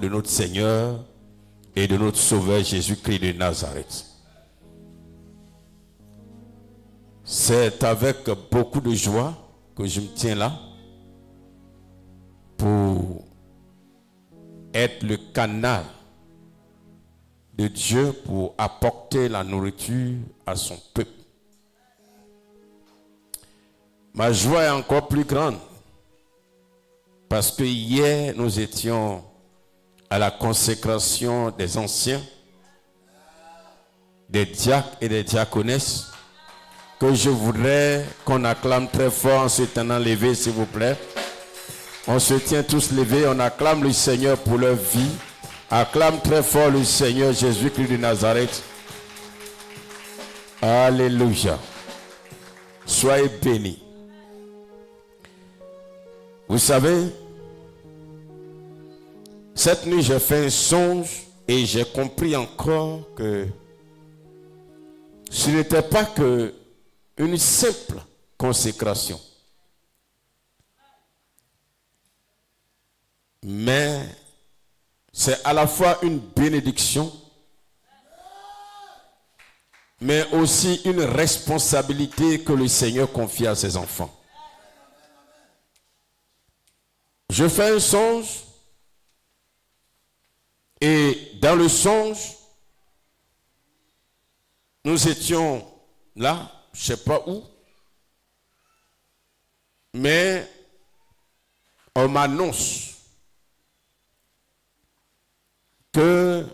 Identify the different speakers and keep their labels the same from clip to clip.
Speaker 1: de notre Seigneur et de notre Sauveur Jésus-Christ de Nazareth. C'est avec beaucoup de joie que je me tiens là pour être le canal de Dieu pour apporter la nourriture à son peuple. Ma joie est encore plus grande parce que hier nous étions à la consécration des anciens, des diacres et des diaconesses, que je voudrais qu'on acclame très fort en se tenant levé, s'il vous plaît. On se tient tous levés, on acclame le Seigneur pour leur vie. Acclame très fort le Seigneur Jésus-Christ de Nazareth. Alléluia. Soyez bénis. Vous savez, cette nuit j'ai fait un songe et j'ai compris encore que ce n'était pas que une simple consécration, mais c'est à la fois une bénédiction, mais aussi une responsabilité que le Seigneur confie à ses enfants. Je fais un songe et dans le songe, nous étions là, je ne sais pas où, mais on m'annonce que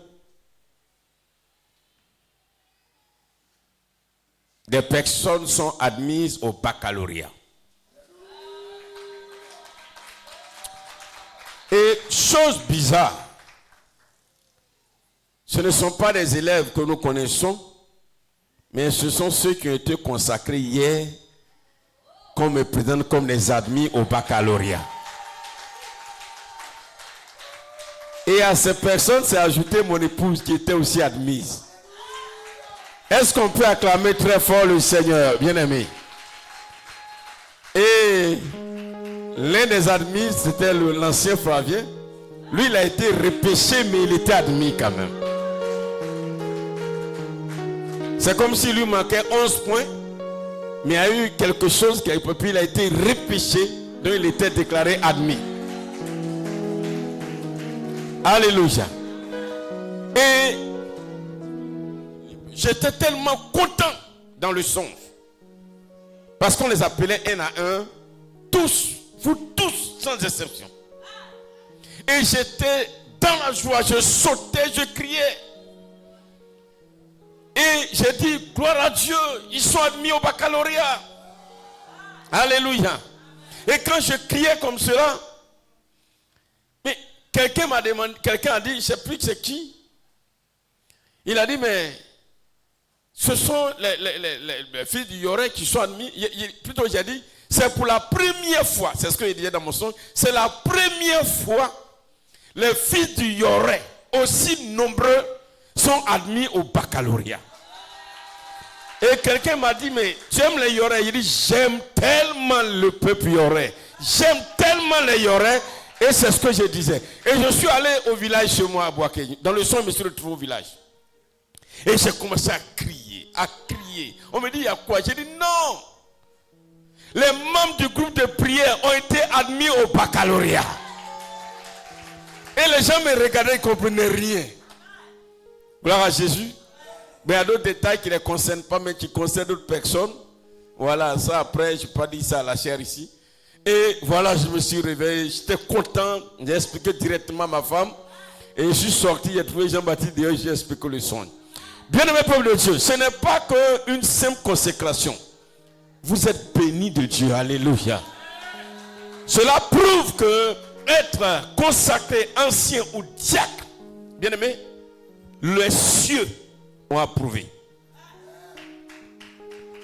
Speaker 1: des personnes sont admises au baccalauréat. Et chose bizarre, ce ne sont pas des élèves que nous connaissons, mais ce sont ceux qui ont été consacrés hier, qu'on me présente comme des admis au baccalauréat. Et à ces personnes, c'est ajouté mon épouse qui était aussi admise. Est-ce qu'on peut acclamer très fort le Seigneur, bien-aimé? Et l'un des admis, c'était l'ancien Flavien. Lui, il a été repêché, mais il était admis quand même. C'est comme si lui manquait 11 points, mais il y a eu quelque chose qui a puis il a été repêché, donc il était déclaré admis. Alléluia. Et j'étais tellement content dans le songe, parce qu'on les appelait un à un, tous, vous tous, sans exception. Et j'étais dans la joie, je sautais, je criais. Et j'ai dit, gloire à Dieu, ils sont admis au baccalauréat. Alléluia. Et quand je criais comme cela, mais quelqu'un m'a demandé, quelqu'un a dit, je ne sais plus c'est qui. Il a dit, mais ce sont les filles du Yoré qui sont admis. Plutôt, j'ai dit, c'est pour la première fois, c'est ce que il disait dans mon songe, c'est la première fois les filles du Yoré, aussi nombreux, sont admis au baccalauréat. Et quelqu'un m'a dit, mais tu aimes les Yoré? Il dit, j'aime tellement le peuple Yoré. J'aime tellement les Yoré. Et c'est ce que je disais. Et je suis allé au village chez moi à Boaké. Dans le son, je me suis retrouvé au village. Et j'ai commencé à crier, à crier. On me dit, il y a quoi? J'ai dit, non. Les membres du groupe de prière ont été admis au baccalauréat. Et les gens me regardaient, ils ne comprenaient rien. Gloire à Jésus. Mais il y a d'autres détails qui ne les concernent pas, mais qui concernent d'autres personnes. Voilà, ça après, je n'ai pas dit ça à la chair ici. Et voilà, je me suis réveillé, j'étais content. J'ai expliqué directement à ma femme. Et je suis sorti, j'ai trouvé Jean-Baptiste dehors, j'ai expliqué le songe. Bien-aimé peuple de Dieu, ce n'est pas qu'une simple consécration. Vous êtes bénis de Dieu, alléluia. Cela prouve que être consacré, ancien ou diacre, bien-aimé, les cieux ont approuvé.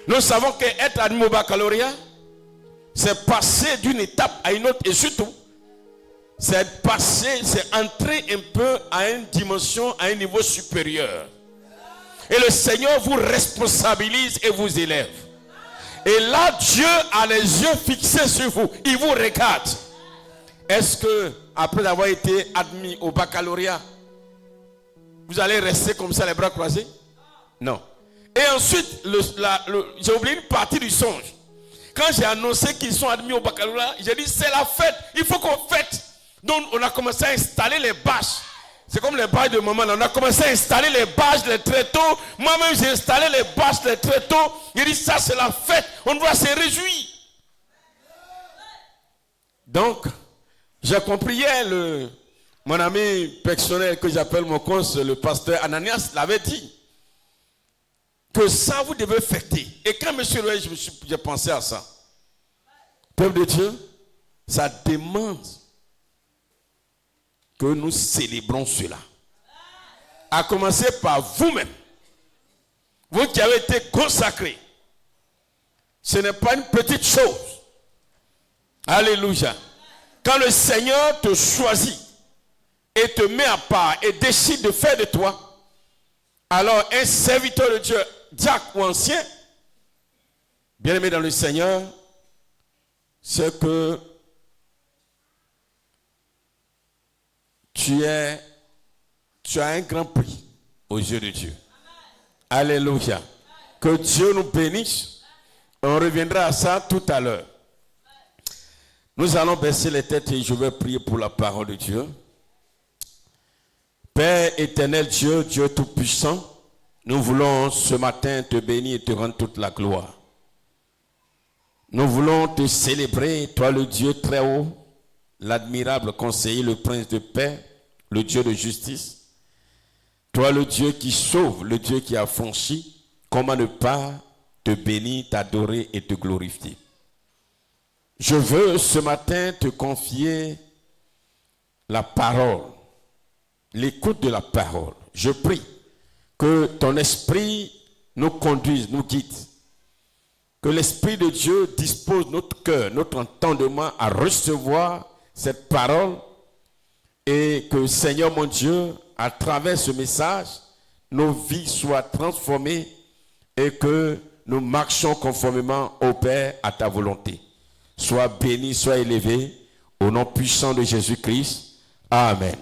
Speaker 1: Nous savons qu'être admis au baccalauréat, c'est passer d'une étape à une autre et surtout, c'est passer, c'est entrer un peu à une dimension, à un niveau supérieur. Et le Seigneur vous responsabilise et vous élève. Et là, Dieu a les yeux fixés sur vous. Il vous regarde. Est-ce que après avoir été admis au baccalauréat, vous allez rester comme ça les bras croisés? Non. Et ensuite, j'ai oublié une partie du songe. Quand j'ai annoncé qu'ils sont admis au baccalauréat, j'ai dit c'est la fête, il faut qu'on fête. Donc on a commencé à installer les bâches. C'est comme les bâches de maman. On a commencé à installer les bâches, les tréteaux. Moi-même j'ai installé les bâches, les tréteaux. J'ai dit ça c'est la fête, on doit se réjouir. Donc, j'ai compris hier, mon ami personnel que j'appelle mon cons, le pasteur Ananias, l'avait dit. Que ça, vous devez fêter. Et quand monsieur Louis, j'ai pensé à ça. Peuple de Dieu, ça demande que nous célébrons cela. À commencer par vous-même. Vous qui avez été consacrés. Ce n'est pas une petite chose. Alléluia. Quand le Seigneur te choisit et te met à part et décide de faire de toi, alors un serviteur de Dieu, diacre ou ancien, bien aimé dans le Seigneur, c'est que tu as un grand prix aux yeux de Dieu. Alléluia. Que Dieu nous bénisse. On reviendra à ça tout à l'heure. Nous allons baisser les têtes et je vais prier pour la parole de Dieu. Père éternel Dieu, Dieu tout-puissant, nous voulons ce matin te bénir et te rendre toute la gloire. Nous voulons te célébrer, toi le Dieu très haut, l'admirable conseiller, le prince de paix, le Dieu de justice. Toi le Dieu qui sauve, le Dieu qui a franchi, comment ne pas te bénir, t'adorer et te glorifier. Je veux ce matin te confier la parole, l'écoute de la parole. Je prie que ton esprit nous conduise, nous guide. Que l'Esprit de Dieu dispose notre cœur, notre entendement à recevoir cette parole. Et que Seigneur mon Dieu, à travers ce message, nos vies soient transformées et que nous marchions conformément au Père à ta volonté. Sois béni, sois élevé, au nom puissant de Jésus-Christ. Amen.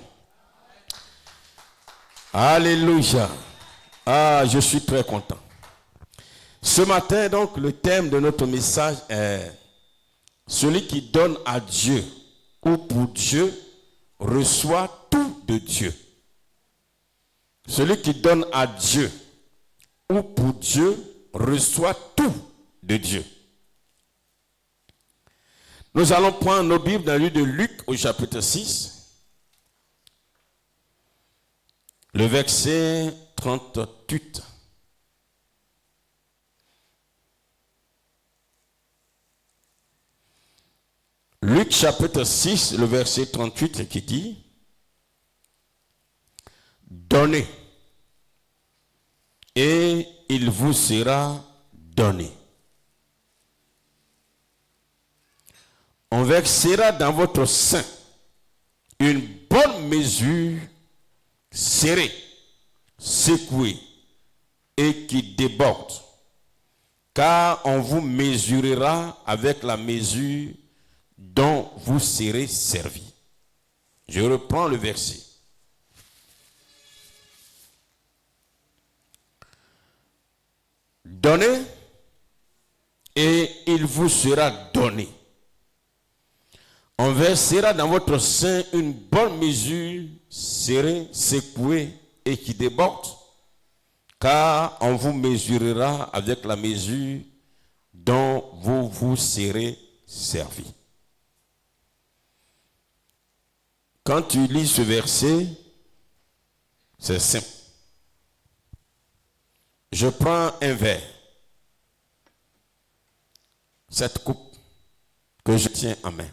Speaker 1: Alléluia. Ah, je suis très content. Ce matin, donc, le thème de notre message est celui qui donne à Dieu ou pour Dieu reçoit tout de Dieu. Celui qui donne à Dieu ou pour Dieu reçoit tout de Dieu. Nous allons prendre nos Bibles dans le livre de Luc au chapitre 6, le verset 38. Luc chapitre 6, le verset 38 qui dit « Donnez, et il vous sera donné. On versera dans votre sein une bonne mesure serrée, secouée et qui déborde, car on vous mesurera avec la mesure dont vous serez servi. » Je reprends le verset. Donnez et il vous sera donné. On versera dans votre sein une bonne mesure, serrée, secouée et qui déborde, car on vous mesurera avec la mesure dont vous vous serez servi. Quand tu lis ce verset, c'est simple. Je prends un verre, cette coupe que je tiens en main.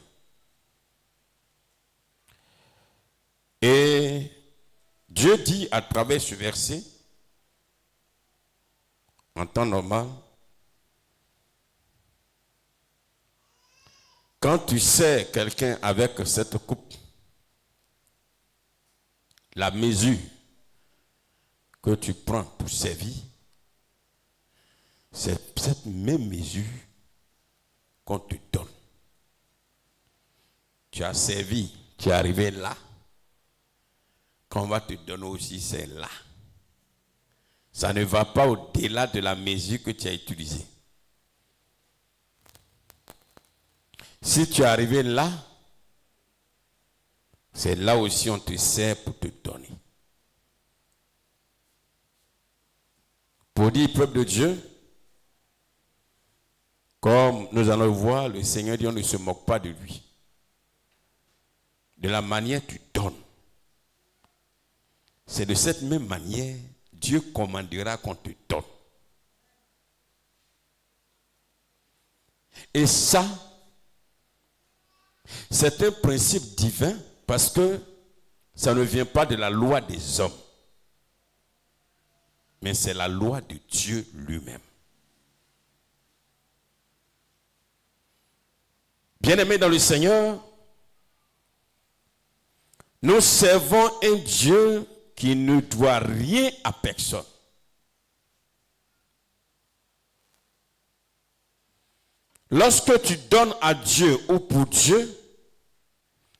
Speaker 1: Et Dieu dit à travers ce verset, en temps normal, quand tu sers quelqu'un avec cette coupe, la mesure que tu prends pour servir, c'est cette même mesure qu'on te donne. Tu as servi tu es arrivé là, qu'on va te donner aussi, c'est là. Ça ne va pas au-delà de la mesure que tu as utilisée. Si tu es arrivé là, c'est là aussi on te sert pour te donner. Pour dire, peuple de Dieu, comme nous allons le voir, le Seigneur dit, on ne se moque pas de lui. De la manière tu donnes. C'est de cette même manière, Dieu commandera qu'on te donne. Et ça, c'est un principe divin parce que ça ne vient pas de la loi des hommes, mais c'est la loi de Dieu lui-même. Bien-aimés dans le Seigneur, nous servons un Dieu qui ne doit rien à personne. Lorsque tu donnes à Dieu ou pour Dieu,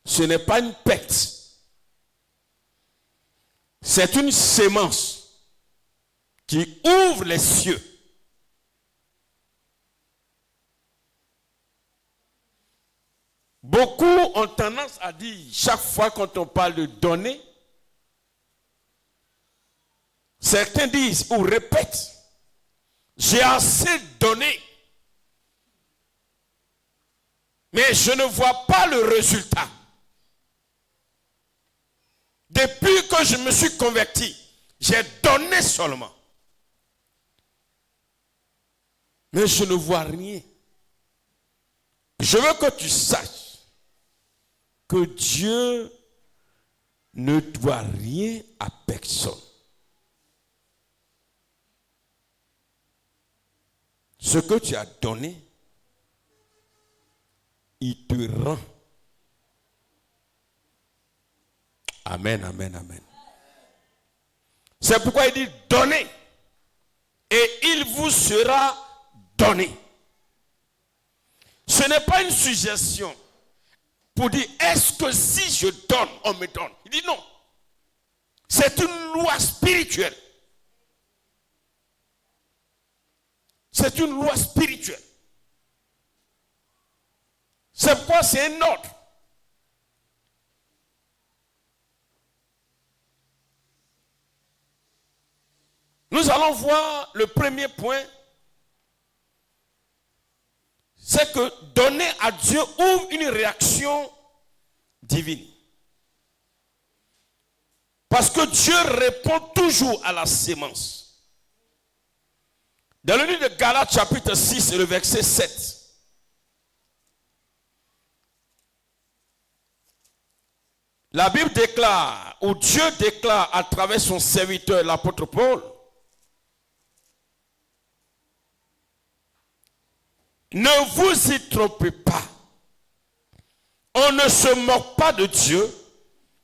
Speaker 1: ce n'est pas une perte. C'est une sémence qui ouvre les cieux. Beaucoup ont tendance à dire, chaque fois quand on parle de donner, certains disent ou répètent, j'ai assez donné, mais je ne vois pas le résultat. Depuis que je me suis converti, j'ai donné seulement. Mais je ne vois rien. Je veux que tu saches que Dieu ne doit rien à personne. Ce que tu as donné, il te rend. Amen, amen, amen. C'est pourquoi il dit donnez et il vous sera donné. Ce n'est pas une suggestion pour dire est-ce que si je donne, on me donne. Il dit non. C'est une loi spirituelle. C'est une loi spirituelle. C'est pourquoi c'est un ordre. Nous allons voir le premier point. C'est que donner à Dieu ouvre une réaction divine. Parce que Dieu répond toujours à la sémence. Dans le livre de Galates chapitre 6 et le verset 7. La Bible déclare, ou Dieu déclare à travers son serviteur l'apôtre Paul, ne vous y trompez pas. On ne se moque pas de Dieu.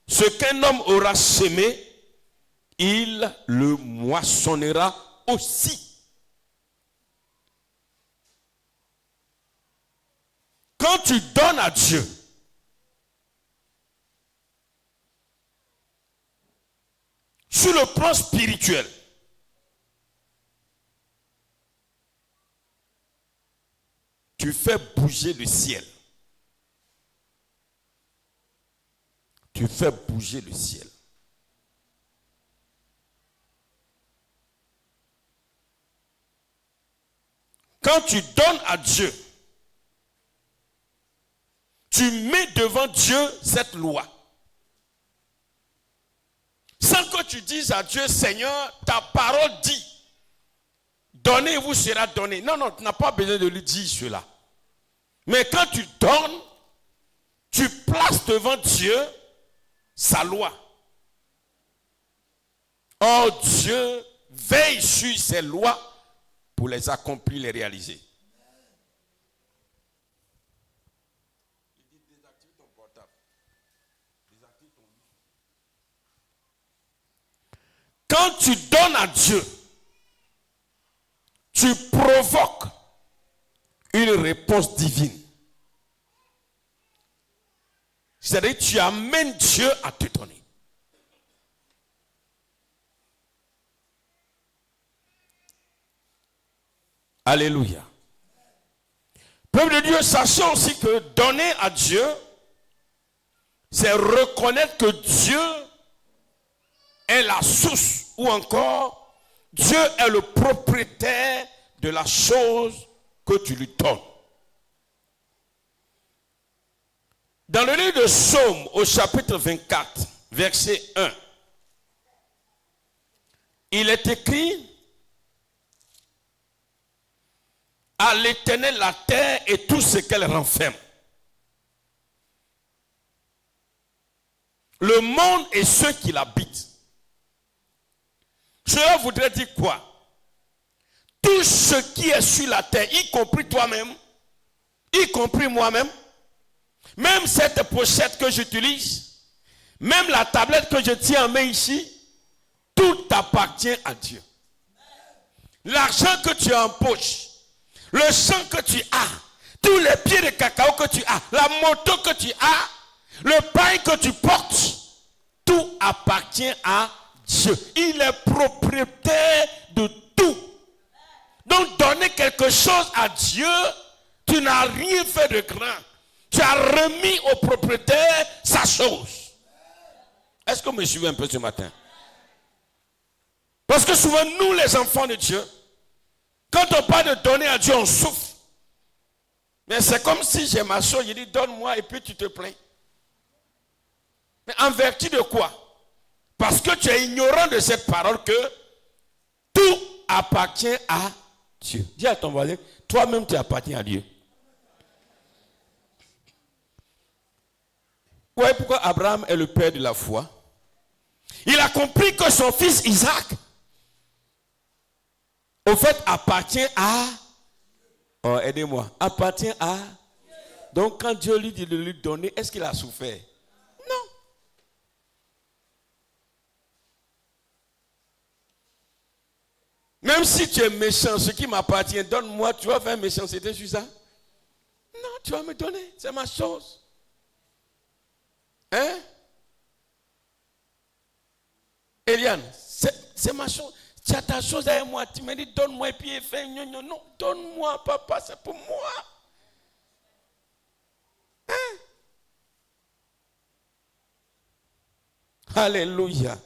Speaker 1: Ce qu'un homme aura semé, il le moissonnera aussi. Quand tu donnes à Dieu, sur le plan spirituel, tu fais bouger le ciel. Tu fais bouger le ciel. Quand tu donnes à Dieu, tu mets devant Dieu cette loi. Sans que tu dises à Dieu, Seigneur, ta parole dit, donnez, vous sera donné. Non, non, tu n'as pas besoin de lui dire cela. Mais quand tu donnes, tu places devant Dieu sa loi. Oh, Dieu veille sur ses lois pour les accomplir, les réaliser. Il dit, désactive ton portable. Désactive ton lit. Quand tu donnes à Dieu, tu provoques une réponse divine. C'est-à-dire que tu amènes Dieu à te donner. Alléluia. Peuple de Dieu, sachant aussi que donner à Dieu, c'est reconnaître que Dieu est la source, ou encore Dieu est le propriétaire de la chose que tu lui donnes. Dans le livre de Psaume, au chapitre 24, verset 1, il est écrit: à l'Éternel la terre et tout ce qu'elle renferme, le monde et ceux qui l'habitent. Cela voudrait dire quoi? Tout ce qui est sur la terre, y compris toi-même, y compris moi-même, même cette pochette que j'utilise, même la tablette que je tiens en main ici, tout appartient à Dieu. L'argent que tu as en poche, le champ que tu as, tous les pieds de cacao que tu as, la moto que tu as, le pain que tu portes, tout appartient à Dieu. Il est propriétaire de tout. Donc donner quelque chose à Dieu, tu n'as rien fait de grand. Tu as remis au propriétaire sa chose. Est-ce que vous me suivez un peu ce matin? Parce que souvent, nous les enfants de Dieu, quand on parle de donner à Dieu, on souffre. Mais c'est comme si j'ai ma chose, je dis donne-moi et puis tu te plains. Mais en vertu de quoi? Parce que tu es ignorant de cette parole que tout appartient à Dieu. Dis à ton voisin, toi-même tu appartiens à Dieu. Vous voyez pourquoi Abraham est le père de la foi? Il a compris que son fils Isaac, au fait, appartient à... Oh, aidez-moi. Appartient à... Donc, quand Dieu lui dit de lui donner, est-ce qu'il a souffert? Non. Même si tu es méchant, ce qui m'appartient, donne-moi, tu vas faire méchanceté sur ça? Non, tu vas me donner, c'est ma chose. Hein? Eliane, c'est ma chose. Tu as ta chose avec moi, tu me dis donne-moi et puis fais non, non, non, donne-moi papa, c'est pour moi. Hein? Alléluia.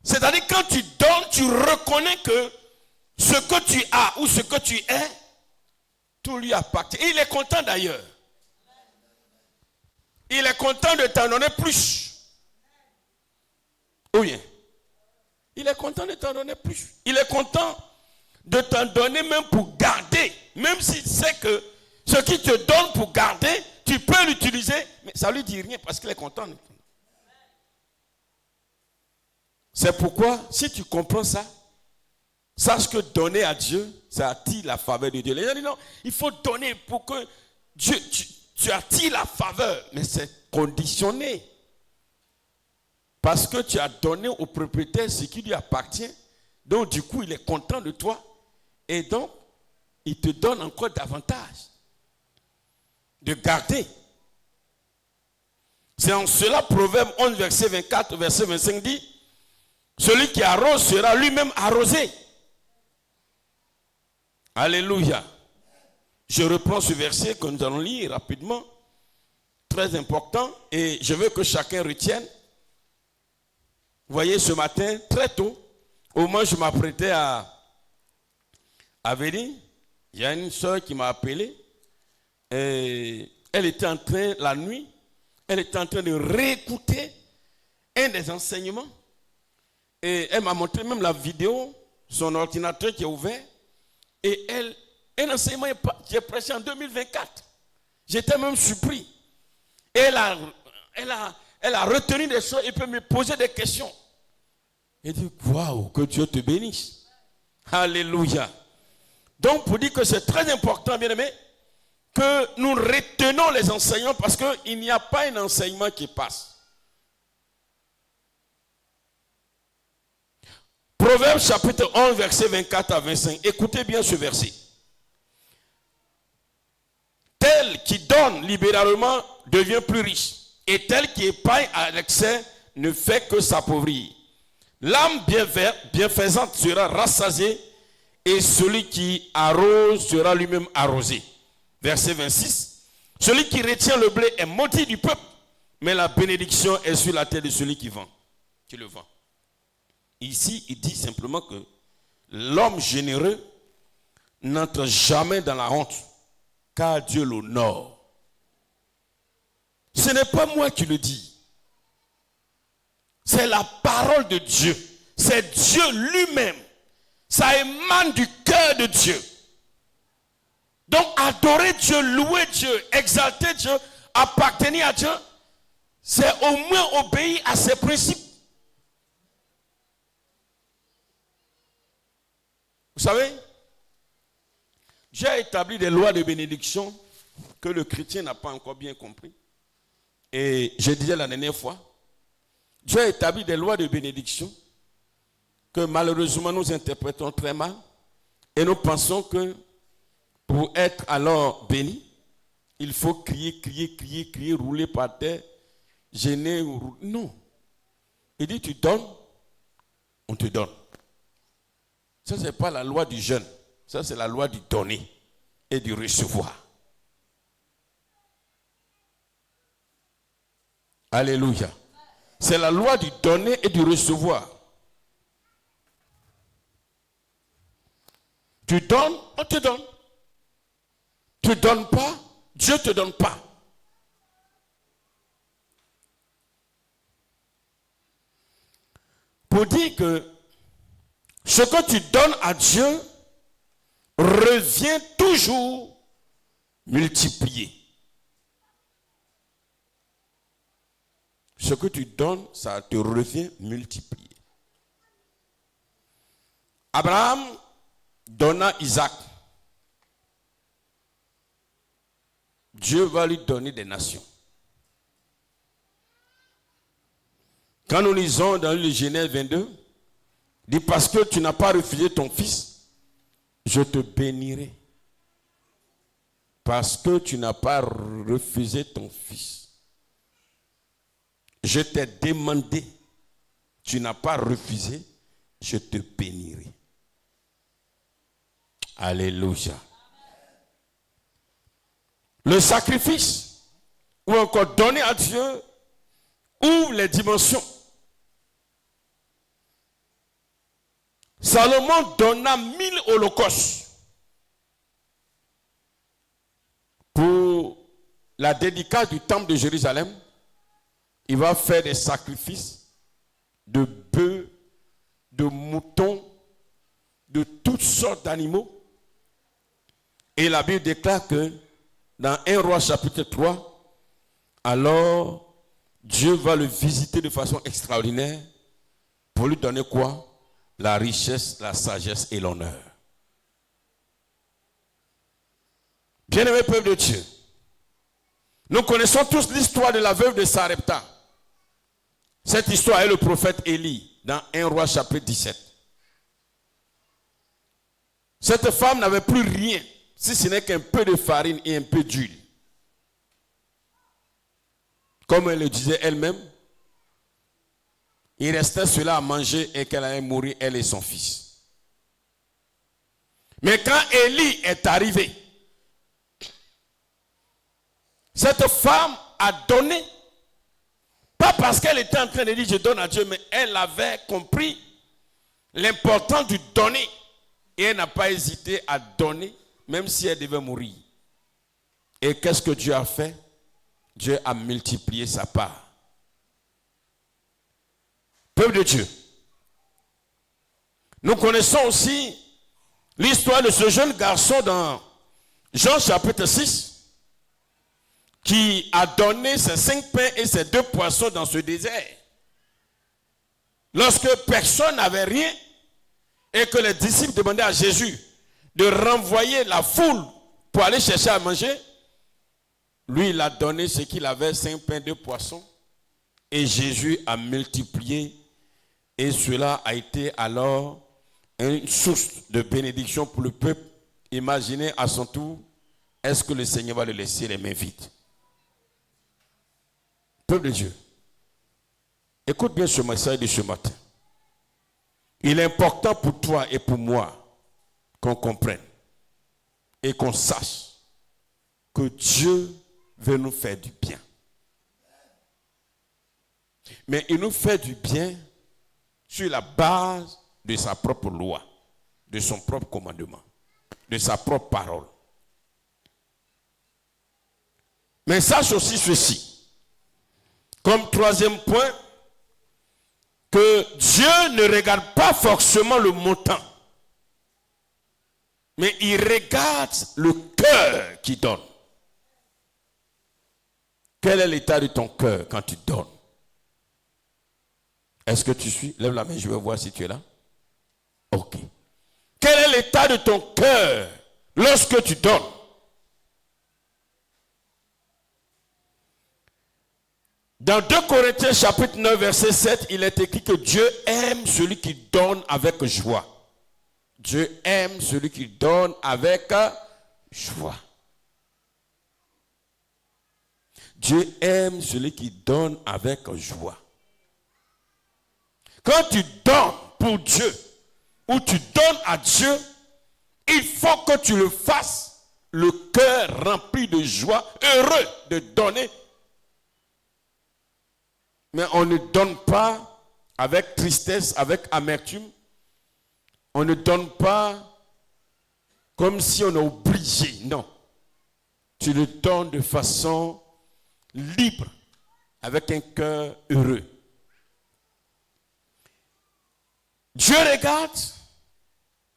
Speaker 1: C'est-à-dire quand tu donnes, tu reconnais que ce que tu as ou ce que tu es, tout lui appartient. Et il est content d'ailleurs. Il est content de t'en donner plus. Oui. Il est content de t'en donner plus. Il est content de t'en donner même pour garder. Même s'il sait que ce qu'il te donne pour garder, tu peux l'utiliser, mais ça ne lui dit rien parce qu'il est content. C'est pourquoi, si tu comprends ça, sache que donner à Dieu, ça attire la faveur de Dieu. Les gens disent non, il faut donner pour que Dieu, tu attires la faveur, mais c'est conditionné. Parce que tu as donné au propriétaire ce qui lui appartient. Donc du coup, il est content de toi. Et donc, il te donne encore davantage de garder. C'est en cela, Proverbe 11, verset 24, verset 25 dit, celui qui arrose sera lui-même arrosé. Alléluia. Je reprends ce verset que nous allons lire rapidement. Très important. Et je veux que chacun retienne. Vous voyez, ce matin, très tôt, au moment où je m'apprêtais à venir, il y a une soeur qui m'a appelé. Et elle était en train, la nuit, elle était en train de réécouter un des enseignements. Et elle m'a montré même la vidéo, son ordinateur qui est ouvert. Et un enseignement qui est prêché en 2024. J'étais même surpris. Et elle a retenu des choses et peut me poser des questions. Et dit, waouh, que Dieu te bénisse. Alléluia. Donc, pour dire que c'est très important, bien aimé, que nous retenons les enseignements parce qu'il n'y a pas un enseignement qui passe. Proverbe chapitre 11, verset 24 à 25. Écoutez bien ce verset. Tel qui donne donne libéralement devient plus riche. Et tel qui épargne à l'excès ne fait que s'appauvrir. L'âme bienfaisante sera rassasiée et celui qui arrose sera lui-même arrosé. Verset 26. Celui qui retient le blé est maudit du peuple, mais la bénédiction est sur la tête de celui qui le vend. Ici, il dit simplement que l'homme généreux n'entre jamais dans la honte, car Dieu l'honore. Ce n'est pas moi qui le dis. C'est la parole de Dieu. C'est Dieu lui-même. Ça émane du cœur de Dieu. Donc, adorer Dieu, louer Dieu, exalter Dieu, appartenir à Dieu, c'est au moins obéir à ses principes. Vous savez, Dieu a établi des lois de bénédiction que le chrétien n'a pas encore bien compris. Et je disais la dernière fois, Dieu a établi des lois de bénédiction que malheureusement nous interprétons très mal et nous pensons que pour être alors béni, il faut crier, rouler par terre, gêner. Non. Il dit tu donnes, on te donne. Ça, ce n'est pas la loi du jeûne. Ça, c'est la loi du donner et du recevoir. Alléluia. C'est la loi du donner et du recevoir. Tu donnes, on te donne. Tu ne donnes pas, Dieu ne te donne pas. Pour dire que ce que tu donnes à Dieu revient toujours multiplié. Ce que tu donnes, ça te revient multiplié. Abraham donna Isaac. Dieu va lui donner des nations. Quand nous lisons dans le Genèse 22, il dit parce que tu n'as pas refusé ton fils, je te bénirai. Parce que tu n'as pas refusé ton fils, je t'ai demandé, tu n'as pas refusé, je te bénirai. Alléluia. Le sacrifice, ou encore donner à Dieu, ouvre les dimensions. Salomon donna 1000 holocaustes pour la dédicace du temple de Jérusalem. Il va faire des sacrifices de bœufs, de moutons, de toutes sortes d'animaux. Et la Bible déclare que dans 1 Roi chapitre 3, alors Dieu va le visiter de façon extraordinaire pour lui donner quoi? La richesse, la sagesse et l'honneur. Bien-aimés peuple de Dieu, nous connaissons tous l'histoire de la veuve de Sarepta. Cette histoire est le prophète Élie dans 1 Roi chapitre 17. Cette femme n'avait plus rien, si ce n'est qu'un peu de farine et un peu d'huile. Comme elle le disait elle-même, il restait cela à manger et qu'elle allait mourir, elle et son fils. Mais quand Élie est arrivé, cette femme a donné, pas parce qu'elle était en train de dire je donne à Dieu, mais elle avait compris l'importance du donner. Et elle n'a pas hésité à donner, même si elle devait mourir. Et qu'est-ce que Dieu a fait? Dieu a multiplié sa part. Peuple de Dieu, nous connaissons aussi l'histoire de ce jeune garçon dans Jean chapitre 6 qui a donné ses 5 pains et ses 2 poissons dans ce désert. Lorsque personne n'avait rien et que les disciples demandaient à Jésus de renvoyer la foule pour aller chercher à manger, lui il a donné ce qu'il avait, 5 pains, 2 poissons, et Jésus a multiplié. Et cela a été alors une source de bénédiction pour le peuple. Imaginez à son tour est-ce que le Seigneur va le laisser les mains vides? Peuple de Dieu, écoute bien ce message de ce matin. Il est important pour toi et pour moi qu'on comprenne et qu'on sache que Dieu veut nous faire du bien. Mais il nous fait du bien sur la base de sa propre loi, de son propre commandement, de sa propre parole. Mais sache aussi ceci, comme troisième point, que Dieu ne regarde pas forcément le montant, mais il regarde le cœur qui donne. Quel est l'état de ton cœur quand tu donnes? Est-ce que tu suis? Lève la main, je vais voir si tu es là. Ok. Quel est l'état de ton cœur lorsque tu donnes? Dans 2 Corinthiens chapitre 9 verset 7, il est écrit que Dieu aime celui qui donne avec joie. Dieu aime celui qui donne avec joie. Dieu aime celui qui donne avec joie. Quand tu donnes pour Dieu, ou tu donnes à Dieu, il faut que tu le fasses, le cœur rempli de joie, heureux de donner. Mais on ne donne pas avec tristesse, avec amertume. On ne donne pas comme si on est obligé. Non. Tu le donnes de façon libre, avec un cœur heureux. Dieu regarde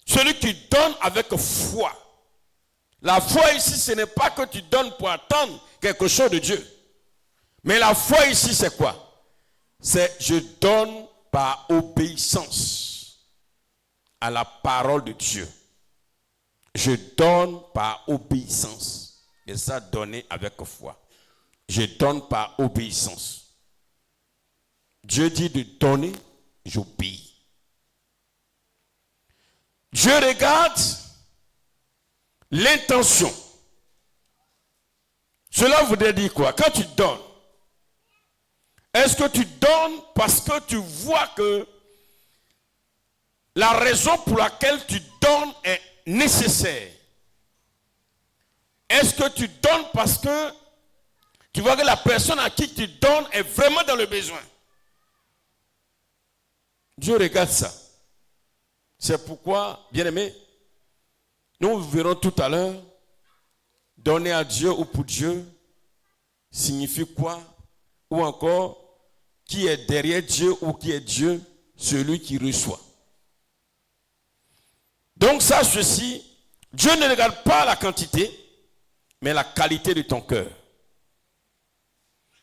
Speaker 1: celui qui donne avec foi. La foi ici, ce n'est pas que tu donnes pour attendre quelque chose de Dieu. Mais la foi ici, c'est quoi? C'est je donne par obéissance à la parole de Dieu. Je donne par obéissance. Et ça, donner avec foi. Je donne par obéissance. Dieu dit de donner, j'obéis. Dieu regarde l'intention. Cela voudrait dire quoi? Quand tu donnes, est-ce que tu donnes parce que tu vois que la raison pour laquelle tu donnes est nécessaire? Est-ce que tu donnes parce que tu vois que la personne à qui tu donnes est vraiment dans le besoin? Dieu regarde ça. C'est pourquoi, bien-aimés, nous verrons tout à l'heure, donner à Dieu ou pour Dieu signifie quoi? Ou encore, qui est derrière Dieu ou qui est Dieu? Celui qui reçoit. Donc ça, ceci, Dieu ne regarde pas la quantité, mais la qualité de ton cœur.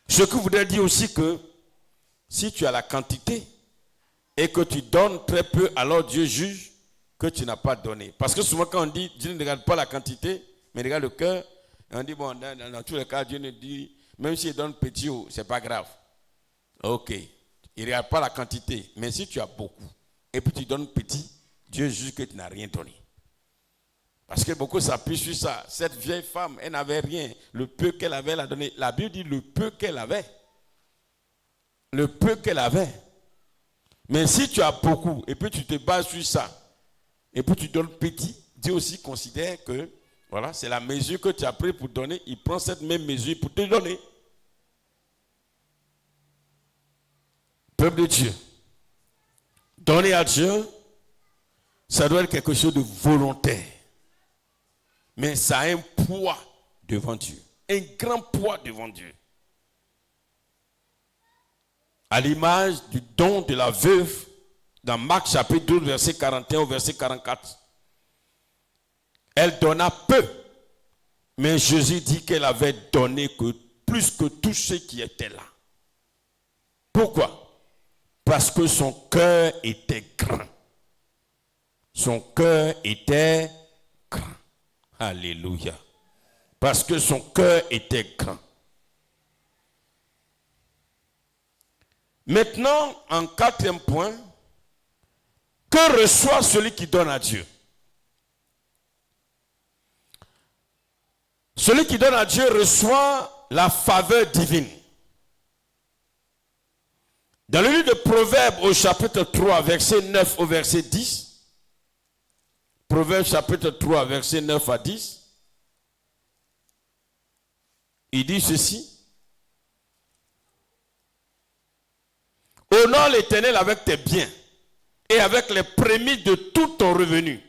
Speaker 1: Ce qui voudrait dire aussi que si tu as la quantité et que tu donnes très peu, alors Dieu juge que tu n'as pas donné. Parce que souvent quand on dit Dieu ne regarde pas la quantité, mais regarde le cœur, on dit bon, dans tous les cas, Dieu ne dit, même s'il donne petit, c'est pas grave. Ok, il ne regarde pas la quantité, mais si tu as beaucoup et puis tu donnes petit, Dieu juge que tu n'as rien donné. Parce que beaucoup s'appuient sur ça. Cette vieille femme, elle n'avait rien. Le peu qu'elle avait, elle a donné. La Bible dit le peu qu'elle avait. Le peu qu'elle avait. Mais si tu as beaucoup et puis tu te bases sur ça, et puis tu donnes petit, Dieu aussi considère que voilà, c'est la mesure que tu as pris pour donner. Il prend cette même mesure pour te donner. Peuple de Dieu, donner à Dieu, ça doit être quelque chose de volontaire. Mais ça a un poids devant Dieu. Un grand poids devant Dieu. À l'image du don de la veuve dans Marc chapitre 12, verset 41 au verset 44. Elle donna peu. Mais Jésus dit qu'elle avait donné plus que tous ceux qui étaient là. Pourquoi? Parce que son cœur était grand. Son cœur était grand. Alléluia. Parce que son cœur était grand. Maintenant, en quatrième point, que reçoit celui qui donne à Dieu? Celui qui donne à Dieu reçoit la faveur divine. Dans le livre de Proverbes au chapitre 3, verset 9 au verset 10, Proverbes chapitre 3, verset 9 à 10, il dit ceci. Honore l'Éternel avec tes biens et avec les prémices de tout ton revenu.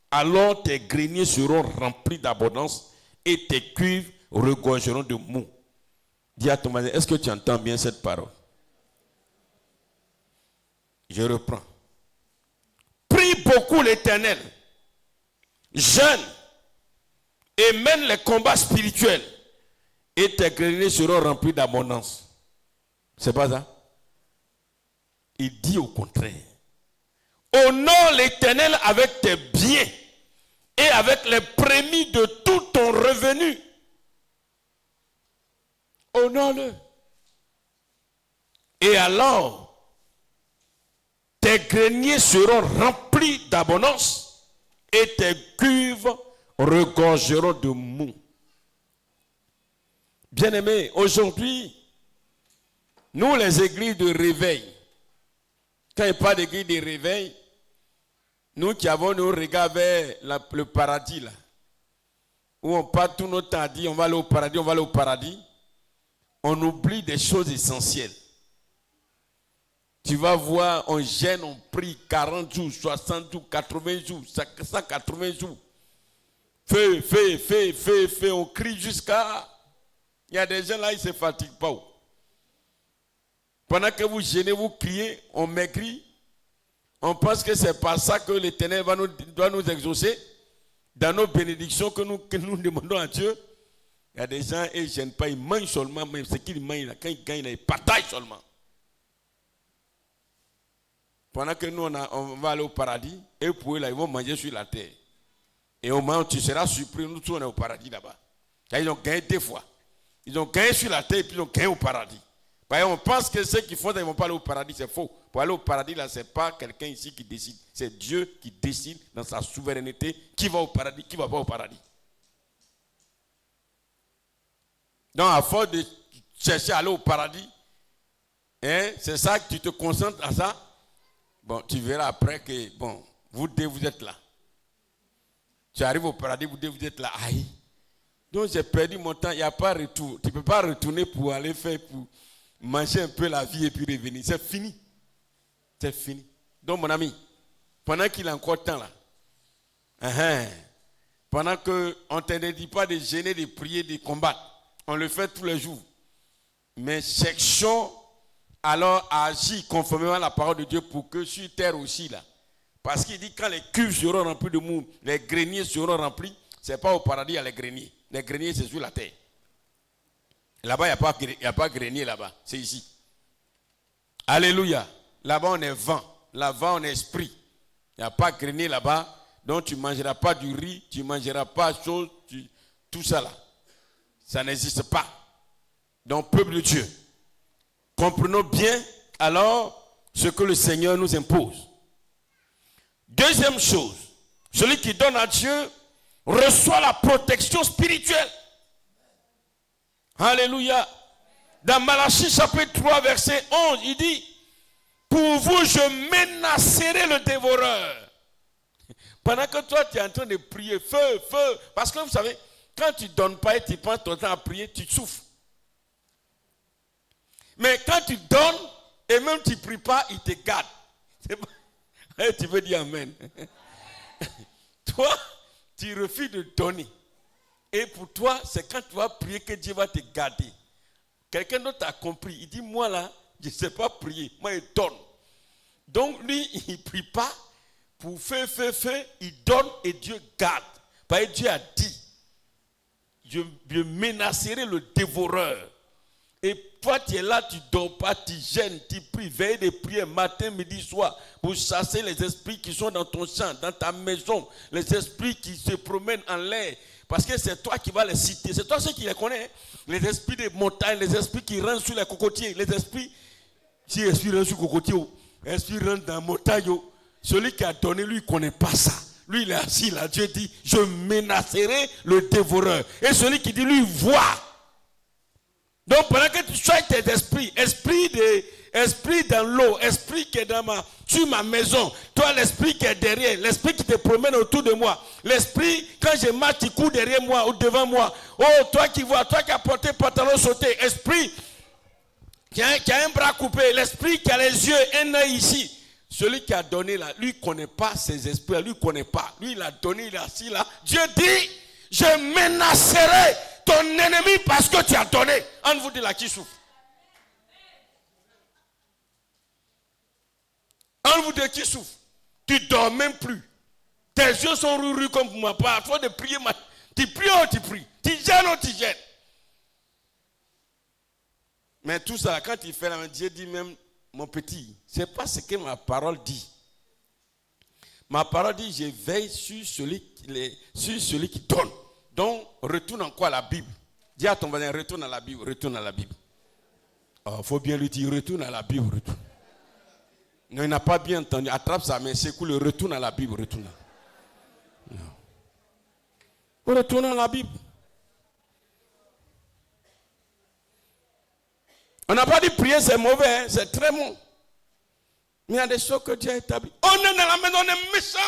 Speaker 1: Alors tes greniers seront remplis d'abondance et tes cuivres regorgeront de mou. Dis à ton voisin, est-ce que tu entends bien cette parole? Je reprends. Prie beaucoup l'Éternel, jeûne et mène les combats spirituels et tes greniers seront remplis d'abondance. C'est pas ça? Il dit au contraire. Honore l'Éternel avec tes biens et avec les prémices de tout ton revenu. Honore-le. Et alors, tes greniers seront remplis d'abondance et tes cuves regorgeront de mou. Bien-aimés, aujourd'hui, nous les églises de réveil, quand il n'y a pas d'église de réveil, nous qui avons nos regards vers le paradis, là, où on passe tout notre temps à dire on va aller au paradis, on va aller au paradis, on oublie des choses essentielles. Tu vas voir, on gêne, on prie 40 jours, 60 jours, 80 jours, 180 jours. Fais, on crie jusqu'à... Il y a des gens là, ils ne se fatiguent pas. Pendant que vous gênez, vous criez, on maigrit. On pense que c'est par ça que l'Éternel doit nous exaucer. Dans nos bénédictions que nous demandons à Dieu. Il y a des gens, ils ne gênent pas, ils mangent seulement. Même ce qu'ils mangent, quand ils gagnent, ils partagent seulement. Pendant que nous, on va aller au paradis, et pour eux, là, ils vont manger sur la terre. Et au moment où tu seras surpris, nous tous, on est au paradis là-bas. Là, ils ont gagné 2 fois. Ils ont gagné sur la terre, et puis ils ont gagné au paradis. Parce qu'on pense que ceux qui font ça, ils ne vont pas aller au paradis, c'est faux. Pour aller au paradis, là, ce n'est pas quelqu'un ici qui décide. C'est Dieu qui décide dans sa souveraineté qui va au paradis, qui ne va pas au paradis. Donc, à force de chercher à aller au paradis, hein, c'est ça que tu te concentres à ça. Bon, tu verras après que, bon, vous deux, vous êtes là. Tu arrives au paradis, vous deux, vous êtes là. Aïe. Donc, j'ai perdu mon temps, il n'y a pas de retour. Tu ne peux pas retourner pour aller faire, pour manger un peu la vie et puis revenir. C'est fini. C'est fini. Donc, mon ami, pendant qu'il a encore temps là, pendant qu'on ne te dit pas de gêner, de prier, de combattre, on le fait tous les jours. Mais cherchons alors à agir conformément à la parole de Dieu pour que sur terre aussi là. Parce qu'il dit quand les cuves seront remplis de mou, les greniers seront remplis, ce n'est pas au paradis, il y a les greniers. Les greniers, c'est sur la terre. Là-bas, il n'y a pas de grenier là-bas, c'est ici. Alléluia. Là-bas, on est vent. Là-bas, on est esprit. Il n'y a pas de grenier là-bas. Donc, tu ne mangeras pas du riz, tu ne mangeras pas chose, tout ça là. Ça n'existe pas. Donc, peuple de Dieu, comprenons bien alors ce que le Seigneur nous impose. Deuxième chose, celui qui donne à Dieu reçoit la protection spirituelle. Alléluia. Dans Malachie chapitre 3 verset 11, il dit, pour vous je menacerai le dévoreur. Pendant que toi tu es en train de prier, feu, parce que vous savez, quand tu ne donnes pas et tu penses ton temps à prier, tu souffres. Mais quand tu donnes et même tu ne pries pas, il te garde. Tu veux dire amen. Toi, tu refuses de donner. Et pour toi, c'est quand tu vas prier que Dieu va te garder. Quelqu'un d'autre a compris. Il dit, moi là, je ne sais pas prier. Moi, je donne. Donc lui, il ne prie pas. Pour faire, il donne et Dieu garde. Parce que Dieu a dit, je menacerai le dévoreur. Et toi, tu es là, tu ne dors pas, tu gênes, tu pries, veille de prière matin, midi, soir, pour chasser les esprits qui sont dans ton champ, dans ta maison, les esprits qui se promènent en l'air. Parce que c'est toi qui vas les citer. C'est toi ceux qui les connais. Hein? Les esprits des montagnes, les esprits qui rentrent sur les cocotiers, les esprits, si l'esprit rentre sur le cocotier, l'esprit rentre dans la montagne, celui qui a donné, lui, il ne connaît pas ça. Lui, il est assis là. Dieu dit, je menacerai le dévoreur. Et celui qui dit, lui, voit. Donc, pendant que tu sois tes esprits, esprit dans l'eau, esprit qui est sur ma maison, toi, l'esprit qui est derrière, l'esprit qui te promène autour de moi, l'esprit, quand je marche, tu cours derrière moi ou devant moi. Oh, toi qui vois, toi qui as porté pantalon sauté, esprit qui a un bras coupé, l'esprit qui a les yeux, un œil ici. Celui qui a donné là, lui ne connaît pas ses esprits, lui ne connaît pas. Lui, il a donné, il est assis là. Dieu dit, je menacerai ton ennemi parce que tu as donné. On vous dit là qui souffre. On vous dit qui souffre. Tu ne dors même plus. Tes yeux sont rurus comme moi. Pas toi de prier. Tu pries ou tu pries. Tu gênes ou tu gênes. Mais tout ça, quand il fait la main, Dieu dit même, mon petit, ce n'est pas ce que ma parole dit. Ma parole dit, je veille sur celui qui donne. Donc, retourne encore à la Bible. Dis à ton voisin, retourne à la Bible, retourne à la Bible. Il faut bien lui dire, retourne à la Bible, retourne. Non, il n'a pas bien entendu. Attrape sa main, secoue le retourne à la Bible, retourne. Non. Retourne à la Bible. On n'a pas dit prier, c'est mauvais, hein? C'est très bon. Mais il y a des choses que Dieu a établies. On est dans la maison, on est méchant.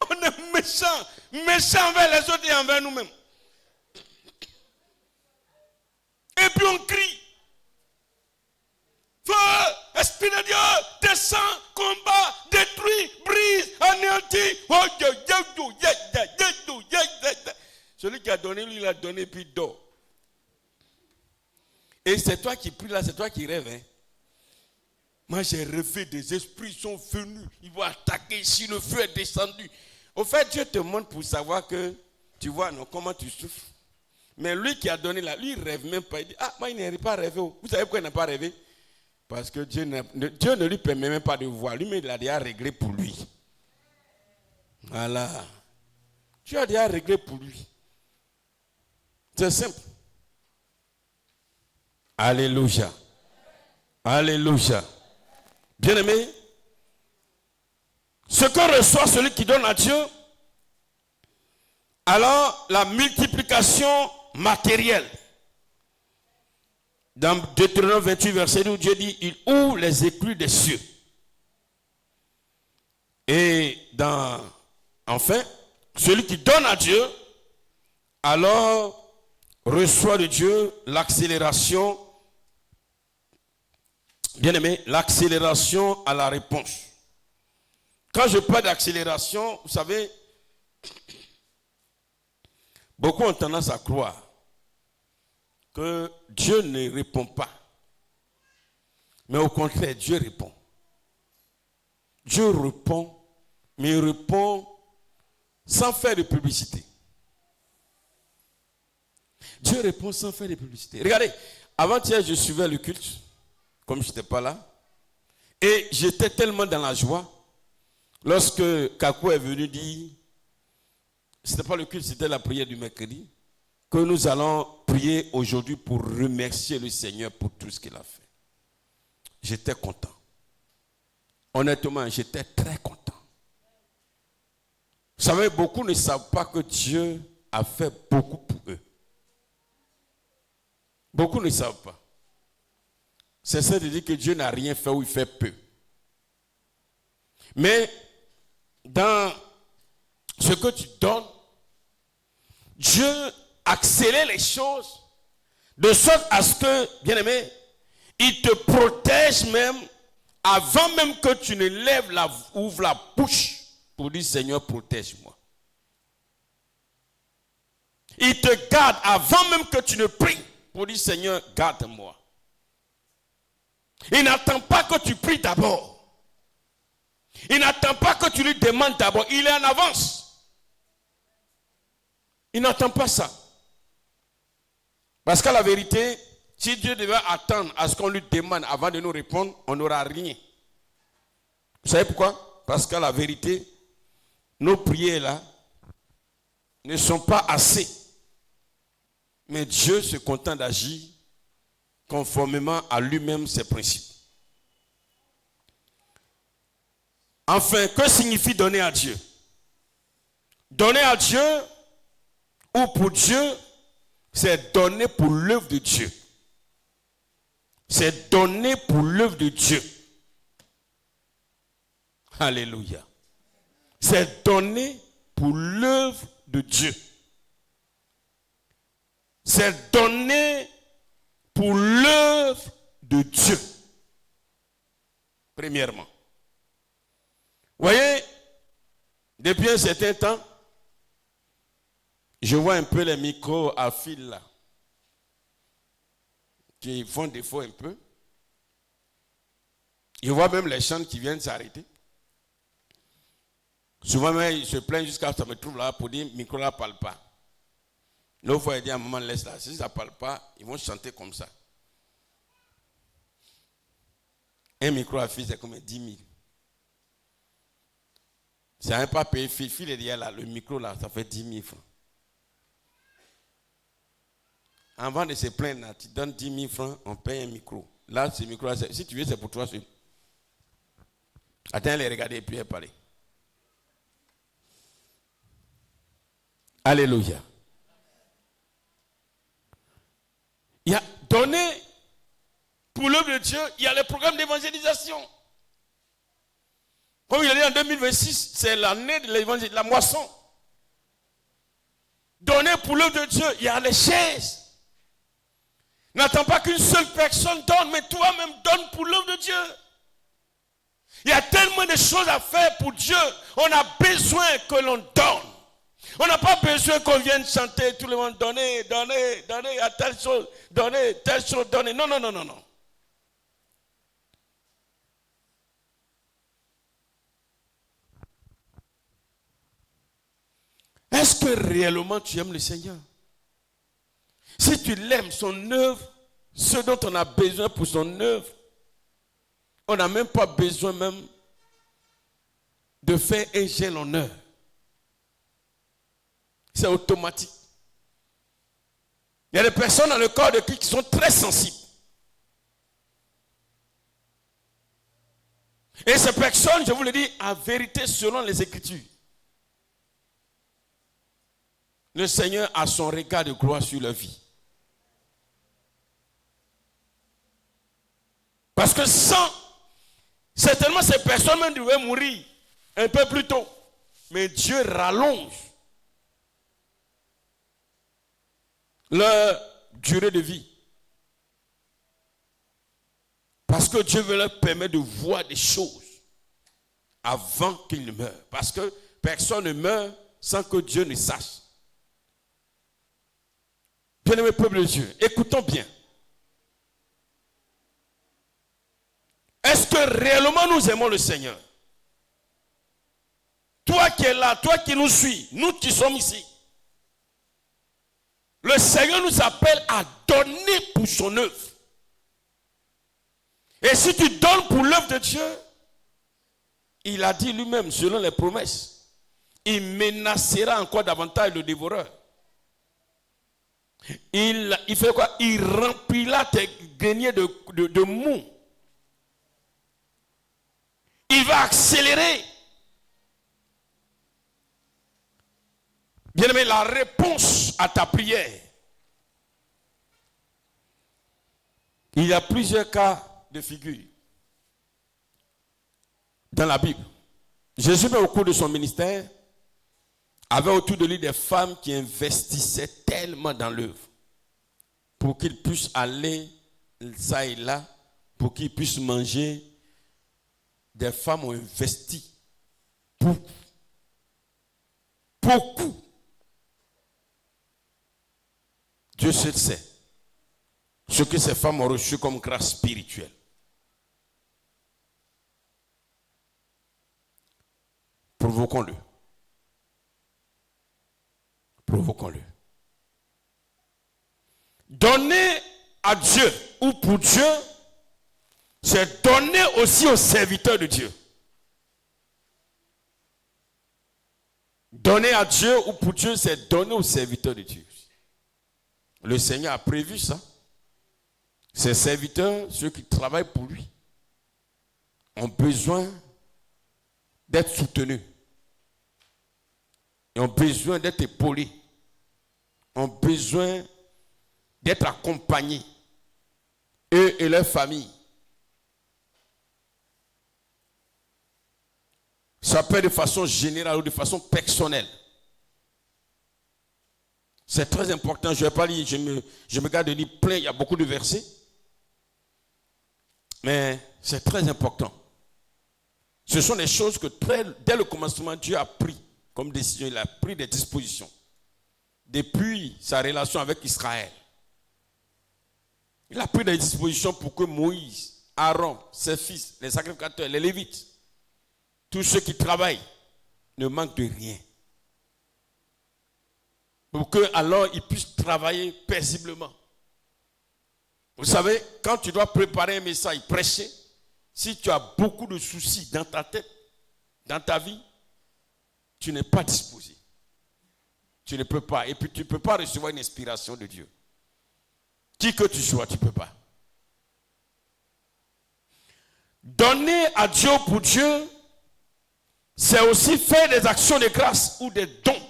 Speaker 1: On est méchant. Méchant envers les autres et envers nous-mêmes. Et puis on crie. Feu, Esprit de Dieu, descend, combat, détruit, brise, anéantit. Celui qui a donné, lui, il a donné, puis il dort. Et c'est toi qui pries là, c'est toi qui rêves. Hein? Moi, j'ai rêvé, des esprits sont venus. Ils vont attaquer ici, le feu est descendu. Au fait, Dieu te montre pour savoir que, tu vois, non, comment tu souffres. Mais lui qui a donné là, lui, il ne rêve même pas. Il dit, moi, il n'arrive pas à rêver. Vous savez pourquoi il n'a pas rêvé? Parce que Dieu ne lui permet même pas de voir. Lui-même, il a déjà réglé pour lui. Voilà. Dieu a déjà réglé pour lui. C'est simple. Alléluia. Alléluia. Bien-aimé, ce que reçoit celui qui donne à Dieu, alors la multiplication matérielle. Dans Deutéronome 28, verset 2, Dieu dit, il ouvre les écluses des cieux. Et enfin, celui qui donne à Dieu, alors reçoit de Dieu l'accélération, bien aimé, l'accélération à la réponse. Quand je parle d'accélération, vous savez, beaucoup ont tendance à croire que Dieu ne répond pas. Mais au contraire, Dieu répond. Dieu répond, mais il répond sans faire de publicité. Dieu répond sans faire de publicité. Regardez, avant-hier, je suivais le culte, comme je n'étais pas là, et j'étais tellement dans la joie, lorsque Kakou est venu dire, ce n'était pas le culte, c'était la prière du mercredi, que nous allons prier aujourd'hui pour remercier le Seigneur pour tout ce qu'il a fait. J'étais content. Honnêtement, j'étais très content. Vous savez, beaucoup ne savent pas que Dieu a fait beaucoup pour eux. Beaucoup ne savent pas. C'est ça de dire que Dieu n'a rien fait ou il fait peu. Mais dans ce que tu donnes, Dieu accélère les choses de sorte à ce que, bien aimé, il te protège même avant même que tu ne ouvres la bouche pour dire Seigneur, protège-moi. Il te garde avant même que tu ne pries pour dire Seigneur, garde-moi. Il n'attend pas que tu pries d'abord. Il n'attend pas que tu lui demandes d'abord. Il est en avance. Il n'attend pas ça. Parce qu'à la vérité, si Dieu devait attendre à ce qu'on lui demande avant de nous répondre, on n'aura rien. Vous savez pourquoi? Parce qu'à la vérité, nos prières là ne sont pas assez. Mais Dieu se contente d'agir conformément à lui-même ses principes. Enfin, que signifie donner à Dieu? Donner à Dieu ou pour Dieu, c'est donner pour l'œuvre de Dieu. C'est donner pour l'œuvre de Dieu. Alléluia. C'est donner pour l'œuvre de Dieu. C'est donner pour l'œuvre de Dieu. Premièrement. Vous voyez, depuis un certain temps, je vois un peu les micros à fil là, qui font défaut un peu. Je vois même les chants qui viennent s'arrêter. Souvent, même, ils se plaignent jusqu'à ce que ça me trouve là pour dire, micro là ne parle pas. L'autre fois, il dit à un moment, laisse là. Si ça ne parle pas, ils vont chanter comme ça. Un micro à fil, c'est comme 10 000. Si on n'a pas payé fil est derrière là, le micro là, ça fait 10 000 francs. Avant de se plaindre, là, tu donnes 10 000 francs, on paye un micro. Là, ce micro là, si tu veux, c'est pour toi seul. Attends, les regarder et puis parler. Alléluia. Il y a donné pour l'œuvre de Dieu, il y a le programme d'évangélisation. Comme il a dit en 2026, c'est l'année de l'évangile, la moisson. Donner pour l'œuvre de Dieu, il y a les chaises. N'attends pas qu'une seule personne donne, mais toi-même donne pour l'œuvre de Dieu. Il y a tellement de choses à faire pour Dieu. On a besoin que l'on donne. On n'a pas besoin qu'on vienne chanter, tout le monde, donner, donner, donner à telle chose, donner, telle chose, donner. Non, non, non, non, non. Est-ce que réellement tu aimes le Seigneur? Si tu l'aimes, son œuvre, ce dont on a besoin pour son œuvre, on n'a même pas besoin même de faire un gel en heure. C'est automatique. Il y a des personnes dans le corps de Christ qui sont très sensibles. Et ces personnes, je vous le dis, en vérité, selon les Écritures, le Seigneur a son regard de gloire sur leur vie. Parce que certainement ces personnes même devaient mourir un peu plus tôt. Mais Dieu rallonge leur durée de vie. Parce que Dieu veut leur permettre de voir des choses avant qu'ils ne meurent. Parce que personne ne meurt sans que Dieu ne sache. Bien-aimé peuple de Dieu, écoutons bien. Est-ce que réellement nous aimons le Seigneur? Toi qui es là, toi qui nous suis, nous qui sommes ici. Le Seigneur nous appelle à donner pour son œuvre. Et si tu donnes pour l'œuvre de Dieu, il a dit lui-même, selon les promesses, il menacera encore davantage le dévoreur. Il fait quoi? Il remplira tes greniers de mou. Il va accélérer. Bien-aimé, la réponse à ta prière. Il y a plusieurs cas de figure dans la Bible. Jésus, au cours de son ministère, avait autour de lui des femmes qui investissaient tellement dans l'œuvre pour qu'ils puissent aller ça et là, pour qu'ils puissent manger. Des femmes ont investi beaucoup. Beaucoup. Dieu seul sait ce que ces femmes ont reçu comme grâce spirituelle. Provoquons-le. Provoquons-le. Donner à Dieu ou pour Dieu, c'est donner aussi aux serviteurs de Dieu. Donner à Dieu ou pour Dieu, c'est donner aux serviteurs de Dieu. Le Seigneur a prévu ça. Ses serviteurs, ceux qui travaillent pour lui, ont besoin d'être soutenus. Ils ont besoin d'être épaulés. Ils ont besoin d'être accompagnés. Eux et leur famille. Ça peut être de façon générale ou de façon personnelle. C'est très important. Je ne vais pas lire, je me garde de lire plein, il y a beaucoup de versets. Mais c'est très important. Ce sont des choses que dès le commencement, Dieu a pris comme décision. Il a pris des dispositions. Depuis sa relation avec Israël. Il a pris des dispositions pour que Moïse, Aaron, ses fils, les sacrificateurs, les Lévites, tous ceux qui travaillent, ne manquent de rien. Pour que alors ils puissent travailler paisiblement. Vous savez, quand tu dois préparer un message, prêcher, si tu as beaucoup de soucis dans ta tête, dans ta vie, tu n'es pas disposé. Tu ne peux pas. Et puis tu ne peux pas recevoir une inspiration de Dieu. Qui que tu sois, tu ne peux pas. Donner à Dieu pour Dieu, c'est aussi faire des actions de grâce ou des dons.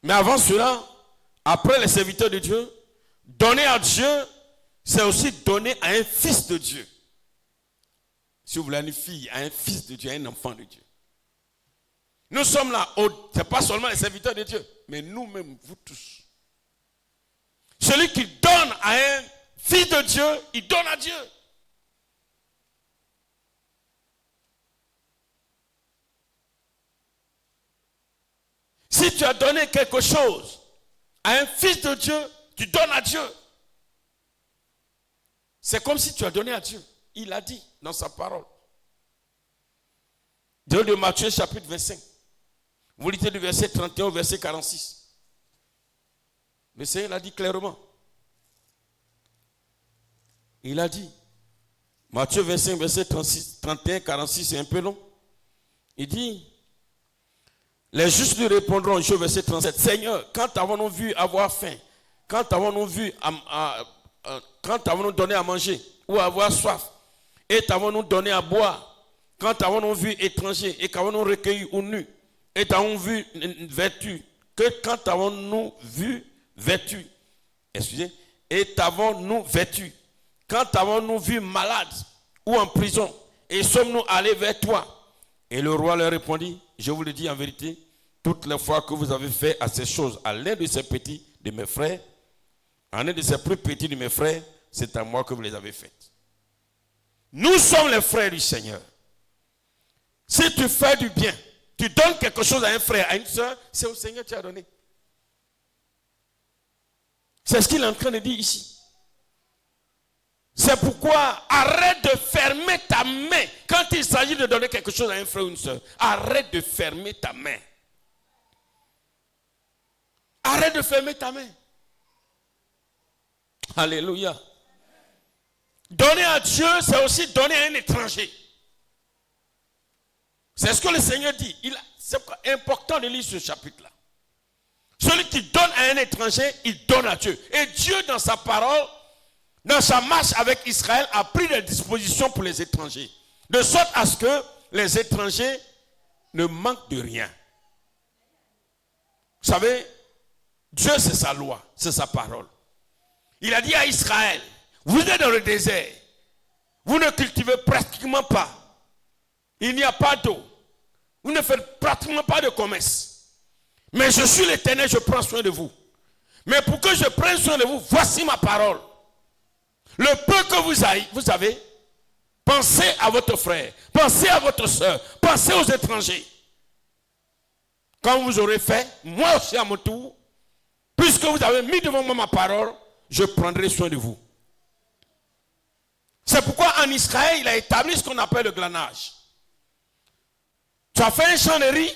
Speaker 1: Mais avant cela, après les serviteurs de Dieu, donner à Dieu, c'est aussi donner à un fils de Dieu. Si vous voulez une fille, à un fils de Dieu, à un enfant de Dieu. Nous sommes là, ce n'est pas seulement les serviteurs de Dieu, mais nous-mêmes, vous tous. Celui qui donne à un fils de Dieu, il donne à Dieu. Si tu as donné quelque chose à un fils de Dieu, tu donnes à Dieu. C'est comme si tu as donné à Dieu. Il a dit dans sa parole. Dieu de Matthieu chapitre 25. Vous lisez du verset 31 au verset 46. Le Seigneur l'a dit clairement. Il a dit, Matthieu 25, verset 36, 31, 46, c'est un peu long. Il dit, les justes lui répondront, au verset 37, Seigneur, quand avons-nous vu avoir faim? Quand avons-nous vu, quand avons-nous donné à manger ou avoir soif? Et t'avons-nous donné à boire? Quand avons-nous vu étranger et qu'avons-nous recueilli ou nu? Et t'avons vu vêtu? Que quand avons-nous vu vêtu? Excusez. Et t'avons-nous vêtu? Quand avons-nous vu malade ou en prison? Et sommes-nous allés vers toi? Et le roi leur répondit, je vous le dis en vérité, toutes les fois que vous avez fait à ces choses à l'un de ces petits de mes frères, à l'un de ces plus petits de mes frères, c'est à moi que vous les avez faites. Nous sommes les frères du Seigneur. Si tu fais du bien, tu donnes quelque chose à un frère, à une soeur, c'est au Seigneur que tu as donné. C'est ce qu'il est en train de dire ici. C'est pourquoi arrête de fermer ta main quand il s'agit de donner quelque chose à un frère ou une soeur. Arrête de fermer ta main. Arrête de fermer ta main. Alléluia. Donner à Dieu, c'est aussi donner à un étranger. C'est ce que le Seigneur dit. C'est important de lire ce chapitre-là. Celui qui donne à un étranger, il donne à Dieu. Et Dieu, dans sa parole, dans sa marche avec Israël, a pris des dispositions pour les étrangers. De sorte à ce que les étrangers ne manquent de rien. Vous savez, Dieu, c'est sa loi, c'est sa parole. Il a dit à Israël, vous êtes dans le désert, vous ne cultivez pratiquement pas, il n'y a pas d'eau, vous ne faites pratiquement pas de commerce. Mais je suis l'Éternel, je prends soin de vous. Mais pour que je prenne soin de vous, voici ma parole. Le peu que vous avez, pensez à votre frère, pensez à votre soeur, pensez aux étrangers. Quand vous aurez fait, moi aussi à mon tour, puisque vous avez mis devant moi ma parole, je prendrai soin de vous. C'est pourquoi en Israël, il a établi ce qu'on appelle le glanage. Tu as fait un champ de riz,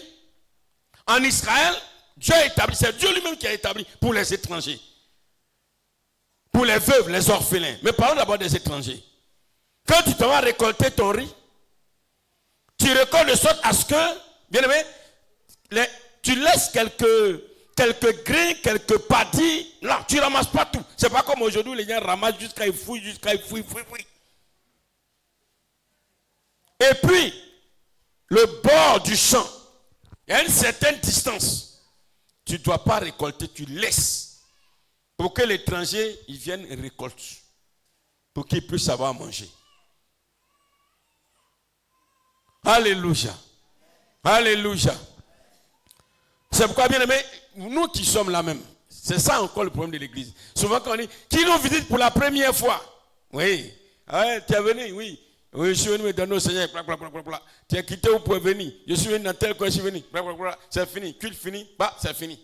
Speaker 1: en Israël, Dieu a établi, c'est Dieu lui-même qui a établi pour les étrangers. Pour les veuves, les orphelins. Mais parlons d'abord des étrangers. Quand tu te vas récolter ton riz, tu récoltes de sorte à ce que, bien aimé, tu laisses quelques grains, quelques padilles, là, tu ne ramasses pas tout. C'est pas comme aujourd'hui, les gens ramassent jusqu'à ils fouillent. Et puis, le bord du champ, il y a une certaine distance. Tu ne dois pas récolter, tu laisses. Pour que l'étranger, il vienne et récolte. Pour qu'il puisse savoir manger. Alléluia. Alléluia. C'est pourquoi, bien aimé, nous qui sommes là même, c'est ça encore le problème de l'église. Souvent quand on dit, qui nous visite pour la première fois? Oui. Ah, tu es venu, oui. Oui, je suis venu me donner au Seigneur. Tu es quitté où pour venir? Je suis venu dans tel coin, je suis venu. C'est fini. Culte fini. Bah, c'est fini.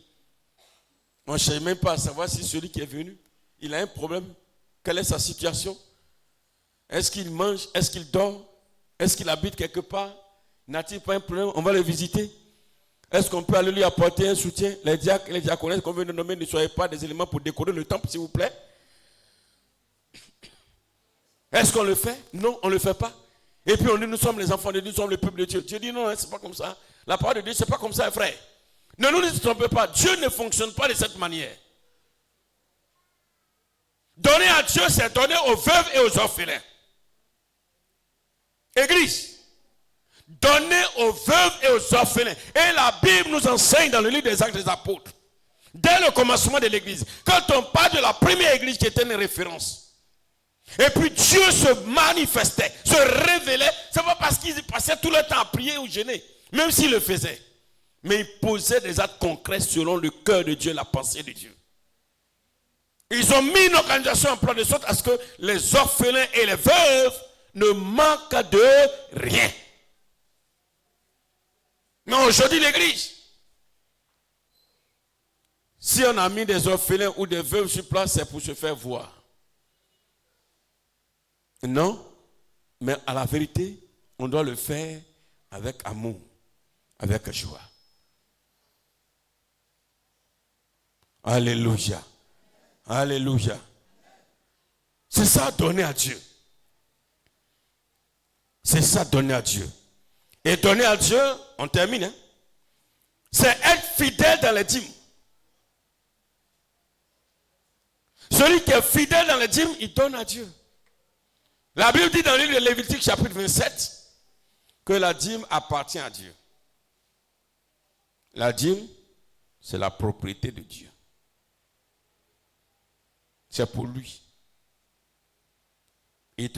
Speaker 1: On ne cherche même pas à savoir si celui qui est venu, il a un problème. Quelle est sa situation? Est-ce qu'il mange? Est-ce qu'il dort? Est-ce qu'il habite quelque part? N'a-t-il pas un problème? On va le visiter. Est-ce qu'on peut aller lui apporter un soutien? Les diacres et les diaconesses qu'on vient de nommer, ne soyez pas des éléments pour décorer le temple, s'il vous plaît. Est-ce qu'on le fait? Non, on ne le fait pas. Et puis on dit, nous sommes les enfants de Dieu, nous sommes le peuple de Dieu. Dieu dit, non, c'est pas comme ça. La parole de Dieu, c'est pas comme ça, frère. Ne nous trompez pas. Dieu ne fonctionne pas de cette manière. Donner à Dieu, c'est donner aux veuves et aux orphelins. Église. Donner aux veuves et aux orphelins. Et la Bible nous enseigne dans le livre des Actes des Apôtres, dès le commencement de l'église, quand on parle de la première église qui était une référence. Et puis Dieu se manifestait, se révélait. Ce n'est pas parce qu'ils passaient tout le temps à prier ou jeûner, même s'ils le faisaient. Mais ils posaient des actes concrets selon le cœur de Dieu, la pensée de Dieu. Ils ont mis une organisation en place de sorte à ce que les orphelins et les veuves ne manquent de rien. Mais aujourd'hui, l'église, si on a mis des orphelins ou des veuves sur place, c'est pour se faire voir. Non, mais à la vérité, on doit le faire avec amour, avec joie. Alléluia. Alléluia. C'est ça, donner à Dieu. C'est ça, donner à Dieu. Et donner à Dieu, on termine, hein? C'est être fidèle dans les dîmes. Celui qui est fidèle dans les dîmes, il donne à Dieu. La Bible dit dans le livre de Lévitique, chapitre 27, que la dîme appartient à Dieu. La dîme, c'est la propriété de Dieu. C'est pour lui. Il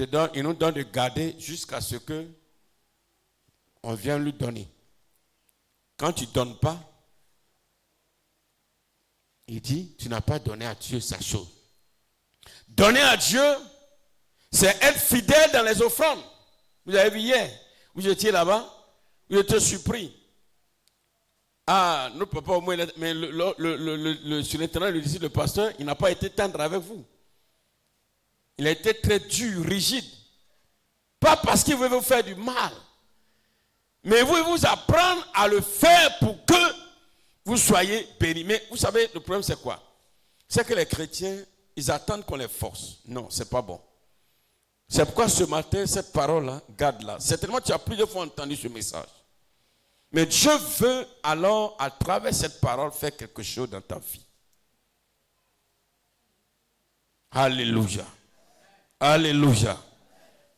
Speaker 1: nous donne de garder jusqu'à ce que on vienne lui donner. Quand tu ne donnes pas, il dit, tu n'as pas donné à Dieu sa chose. Donner à Dieu, c'est être fidèle dans les offrandes. Vous avez vu hier, vous étiez là-bas, vous étiez surpris. Ah, notre papa au moins, mais le surintendant, le pasteur, il n'a pas été tendre avec vous. Il a été très dur, rigide. Pas parce qu'il veut vous faire du mal, mais vous apprendre à le faire pour que vous soyez bénis. Mais vous savez, le problème c'est quoi? C'est que les chrétiens, ils attendent qu'on les force. Non, c'est pas bon. C'est pourquoi ce matin, cette parole-là, garde-la. Certainement, tu as plusieurs fois entendu ce message. Mais Dieu veut alors, à travers cette parole, faire quelque chose dans ta vie. Alléluia. Alléluia.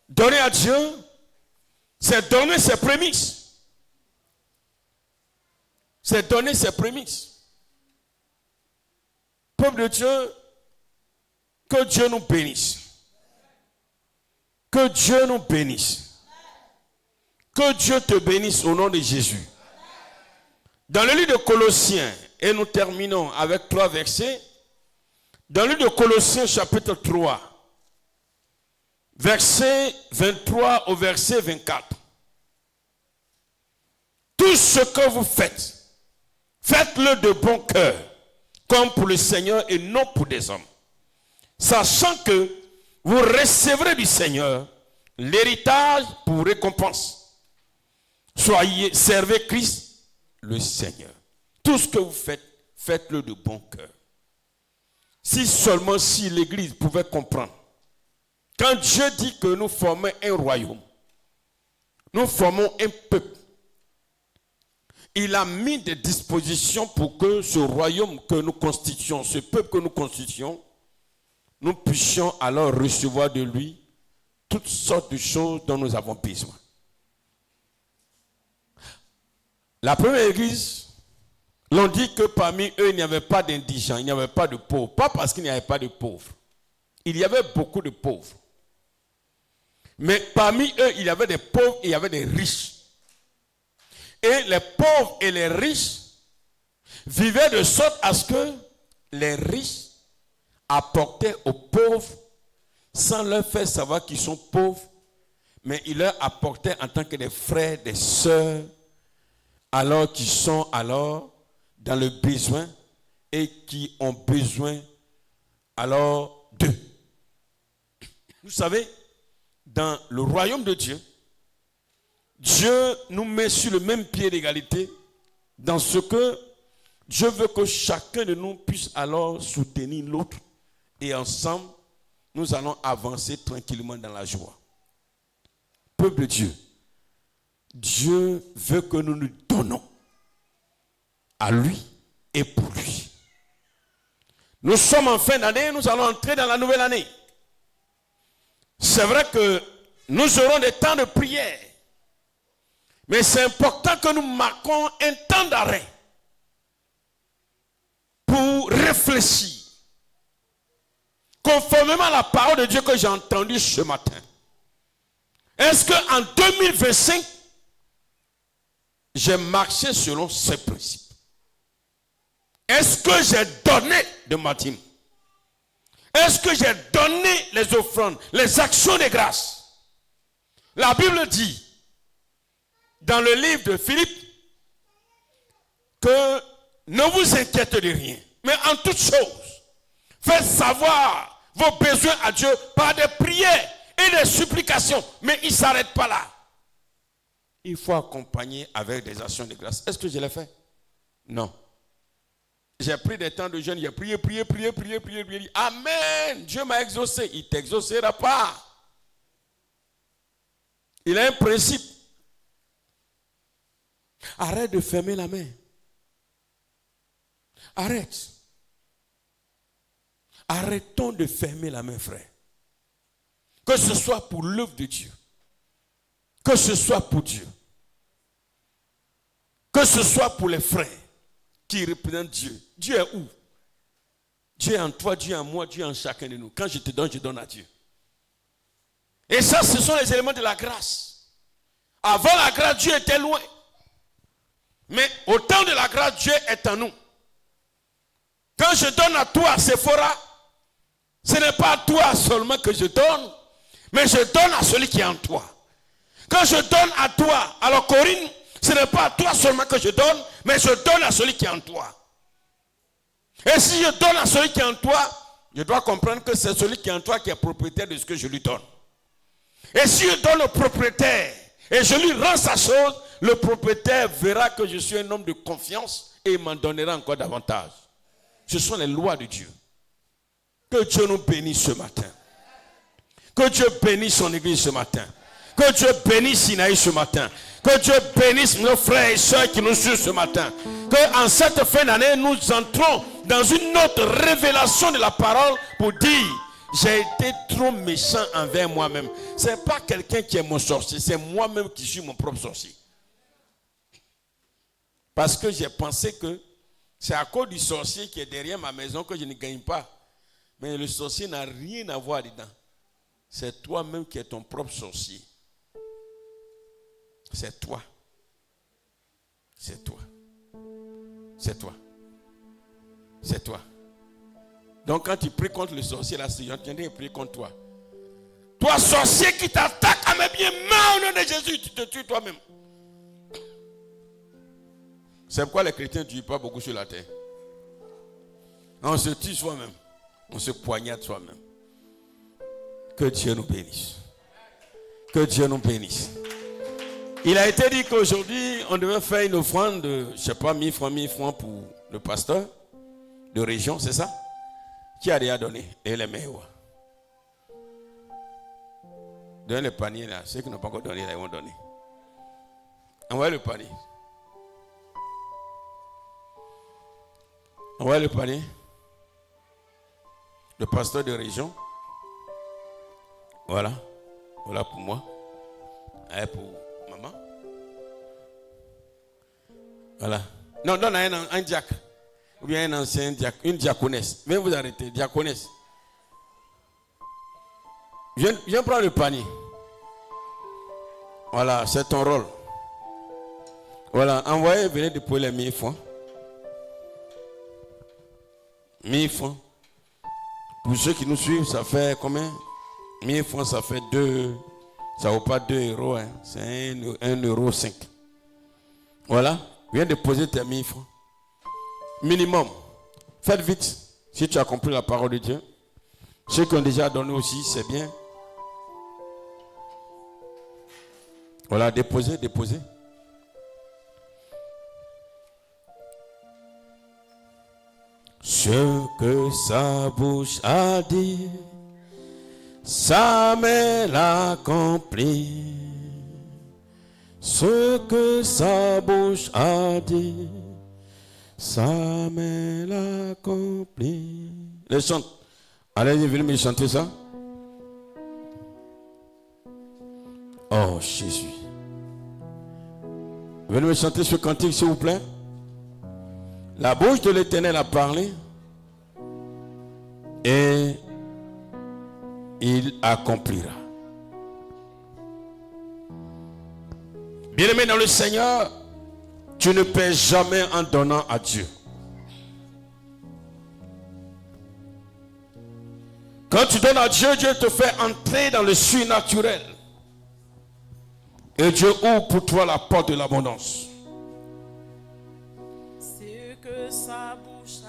Speaker 1: Donner à Dieu, c'est donner ses prémices. C'est donner ses prémices. Peuple de Dieu, que Dieu nous bénisse. Que Dieu nous bénisse. Que Dieu te bénisse au nom de Jésus. Dans le livre de Colossiens, et nous terminons avec 3 versets. Dans le livre de Colossiens chapitre 3, verset 23 au verset 24. Tout ce que vous faites, faites-le de bon cœur, comme pour le Seigneur et non pour des hommes. Sachant que vous recevrez du Seigneur l'héritage pour récompense. Servez Christ, le Seigneur. Tout ce que vous faites, faites-le de bon cœur. Si l'Église pouvait comprendre, quand Dieu dit que nous formons un royaume, nous formons un peuple, il a mis des dispositions pour que ce royaume que nous constituons, ce peuple que nous constituons, nous puissions alors recevoir de lui toutes sortes de choses dont nous avons besoin. La première église, l'on dit que parmi eux, il n'y avait pas d'indigents, il n'y avait pas de pauvres. Pas parce qu'il n'y avait pas de pauvres. Il y avait beaucoup de pauvres. Mais parmi eux, il y avait des pauvres et il y avait des riches. Et les pauvres et les riches vivaient de sorte à ce que les riches apportaient aux pauvres sans leur faire savoir qu'ils sont pauvres, mais ils leur apportaient en tant que des frères, des sœurs, alors qu'ils sont alors dans le besoin et qui ont besoin alors d'eux. Vous savez, dans le royaume de Dieu, Dieu nous met sur le même pied d'égalité dans ce que Dieu veut que chacun de nous puisse alors soutenir l'autre et ensemble, nous allons avancer tranquillement dans la joie. Peuple de Dieu, Dieu veut que nous nous donnons à lui et pour lui. Nous sommes en fin d'année, nous allons entrer dans la nouvelle année. C'est vrai que nous aurons des temps de prière, mais c'est important que nous marquons un temps d'arrêt pour réfléchir conformément à la parole de Dieu que j'ai entendue ce matin. Est-ce qu'en 2025, j'ai marché selon ces principes? Est-ce que j'ai donné de ma dîme? Est-ce que j'ai donné les offrandes, les actions de grâce? La Bible dit, dans le livre de Philippe, que ne vous inquiétez de rien, mais en toute chose, faites savoir vos besoins à Dieu par des prières et des supplications. Mais il ne s'arrête pas là. Il faut accompagner avec des actions de grâce. Est-ce que je l'ai fait? Non. J'ai pris des temps de jeûne, j'ai prié. Amen. Dieu m'a exaucé. Il ne t'exaucera pas. Il a un principe. Arrête de fermer la main. Arrête. Arrêtons de fermer la main, frère. Que ce soit pour l'œuvre de Dieu. Que ce soit pour Dieu. Que ce soit pour les frères qui représentent Dieu. Dieu est où? Dieu est en toi, Dieu est en moi, Dieu est en chacun de nous. Quand je te donne, je donne à Dieu. Et ça, ce sont les éléments de la grâce. Avant la grâce, Dieu était loin. Mais au temps de la grâce, Dieu est en nous. Quand je donne à toi, Sephora, ce n'est pas à toi seulement que je donne, mais je donne à celui qui est en toi. Quand je donne à toi, alors Corinne, ce n'est pas à toi seulement que je donne, mais je donne à celui qui est en toi. Et si je donne à celui qui est en toi, je dois comprendre que c'est celui qui est en toi qui est propriétaire de ce que je lui donne. Et si je donne au propriétaire et je lui rends sa chose, le propriétaire verra que je suis un homme de confiance et il m'en donnera encore davantage. Ce sont les lois de Dieu. Que Dieu nous bénisse ce matin. Que Dieu bénisse son église ce matin. Que Dieu bénisse Sinaï ce matin. Que Dieu bénisse nos frères et sœurs qui nous suivent ce matin. Que en cette fin d'année, nous entrons dans une autre révélation de la parole pour dire: j'ai été trop méchant envers moi-même. Ce n'est pas quelqu'un qui est mon sorcier, c'est moi-même qui suis mon propre sorcier. Parce que j'ai pensé que c'est à cause du sorcier qui est derrière ma maison que je ne gagne pas. Mais le sorcier n'a rien à voir dedans. C'est toi-même qui es ton propre sorcier. C'est toi. C'est toi. C'est toi. C'est toi. Donc quand tu pries contre le sorcier, là, c'est en train de prier contre toi. Toi, sorcier qui t'attaque à mes biens, au nom de Jésus, tu te tues toi-même. C'est pourquoi les chrétiens ne tuent pas beaucoup sur la terre. On se tue soi-même. On se poignarde soi-même. Que Dieu nous bénisse. Que Dieu nous bénisse. Il a été dit qu'aujourd'hui, on devait faire une offrande de, je ne sais pas, 1000 francs pour le pasteur de région, c'est ça? Qui a déjà donné? Et les meilleurs. Donnez le panier là. Ceux qui n'ont pas encore donné, là, ils vont donner. Envoyez le panier. Envoyez le panier. Le pasteur de région. Voilà. Voilà pour moi. Et pour maman. Voilà. Non, donne un diacre. Ou bien un ancien diacre. Une diaconesse. Viens vous arrêter. Diaconesse. Viens prendre le panier. Voilà, c'est ton rôle. Voilà, envoyez, venez déposer les 1000 francs. 1000 francs. Pour ceux qui nous suivent, ça fait combien? 1000 francs, ça fait 2. Ça ne vaut pas 2 euros, hein. C'est 1,5 euro. Voilà, viens déposer tes 1000 francs. Minimum. Faites vite, si tu as compris la parole de Dieu. Ceux qui ont déjà donné aussi, c'est bien. Voilà, déposez. Ce que sa bouche a dit, sa main l'accomplit. Ce que sa bouche a dit, sa main l'accomplit. Les chante. Allez, venez me chanter ça. Oh Jésus. Venez me chanter ce cantique, s'il vous plaît. La bouche de l'Éternel a parlé et il accomplira. Bien-aimé dans le Seigneur, tu ne perds jamais en donnant à Dieu. Quand tu donnes à Dieu, Dieu te fait entrer dans le surnaturel. Et Dieu ouvre pour toi la porte de l'abondance.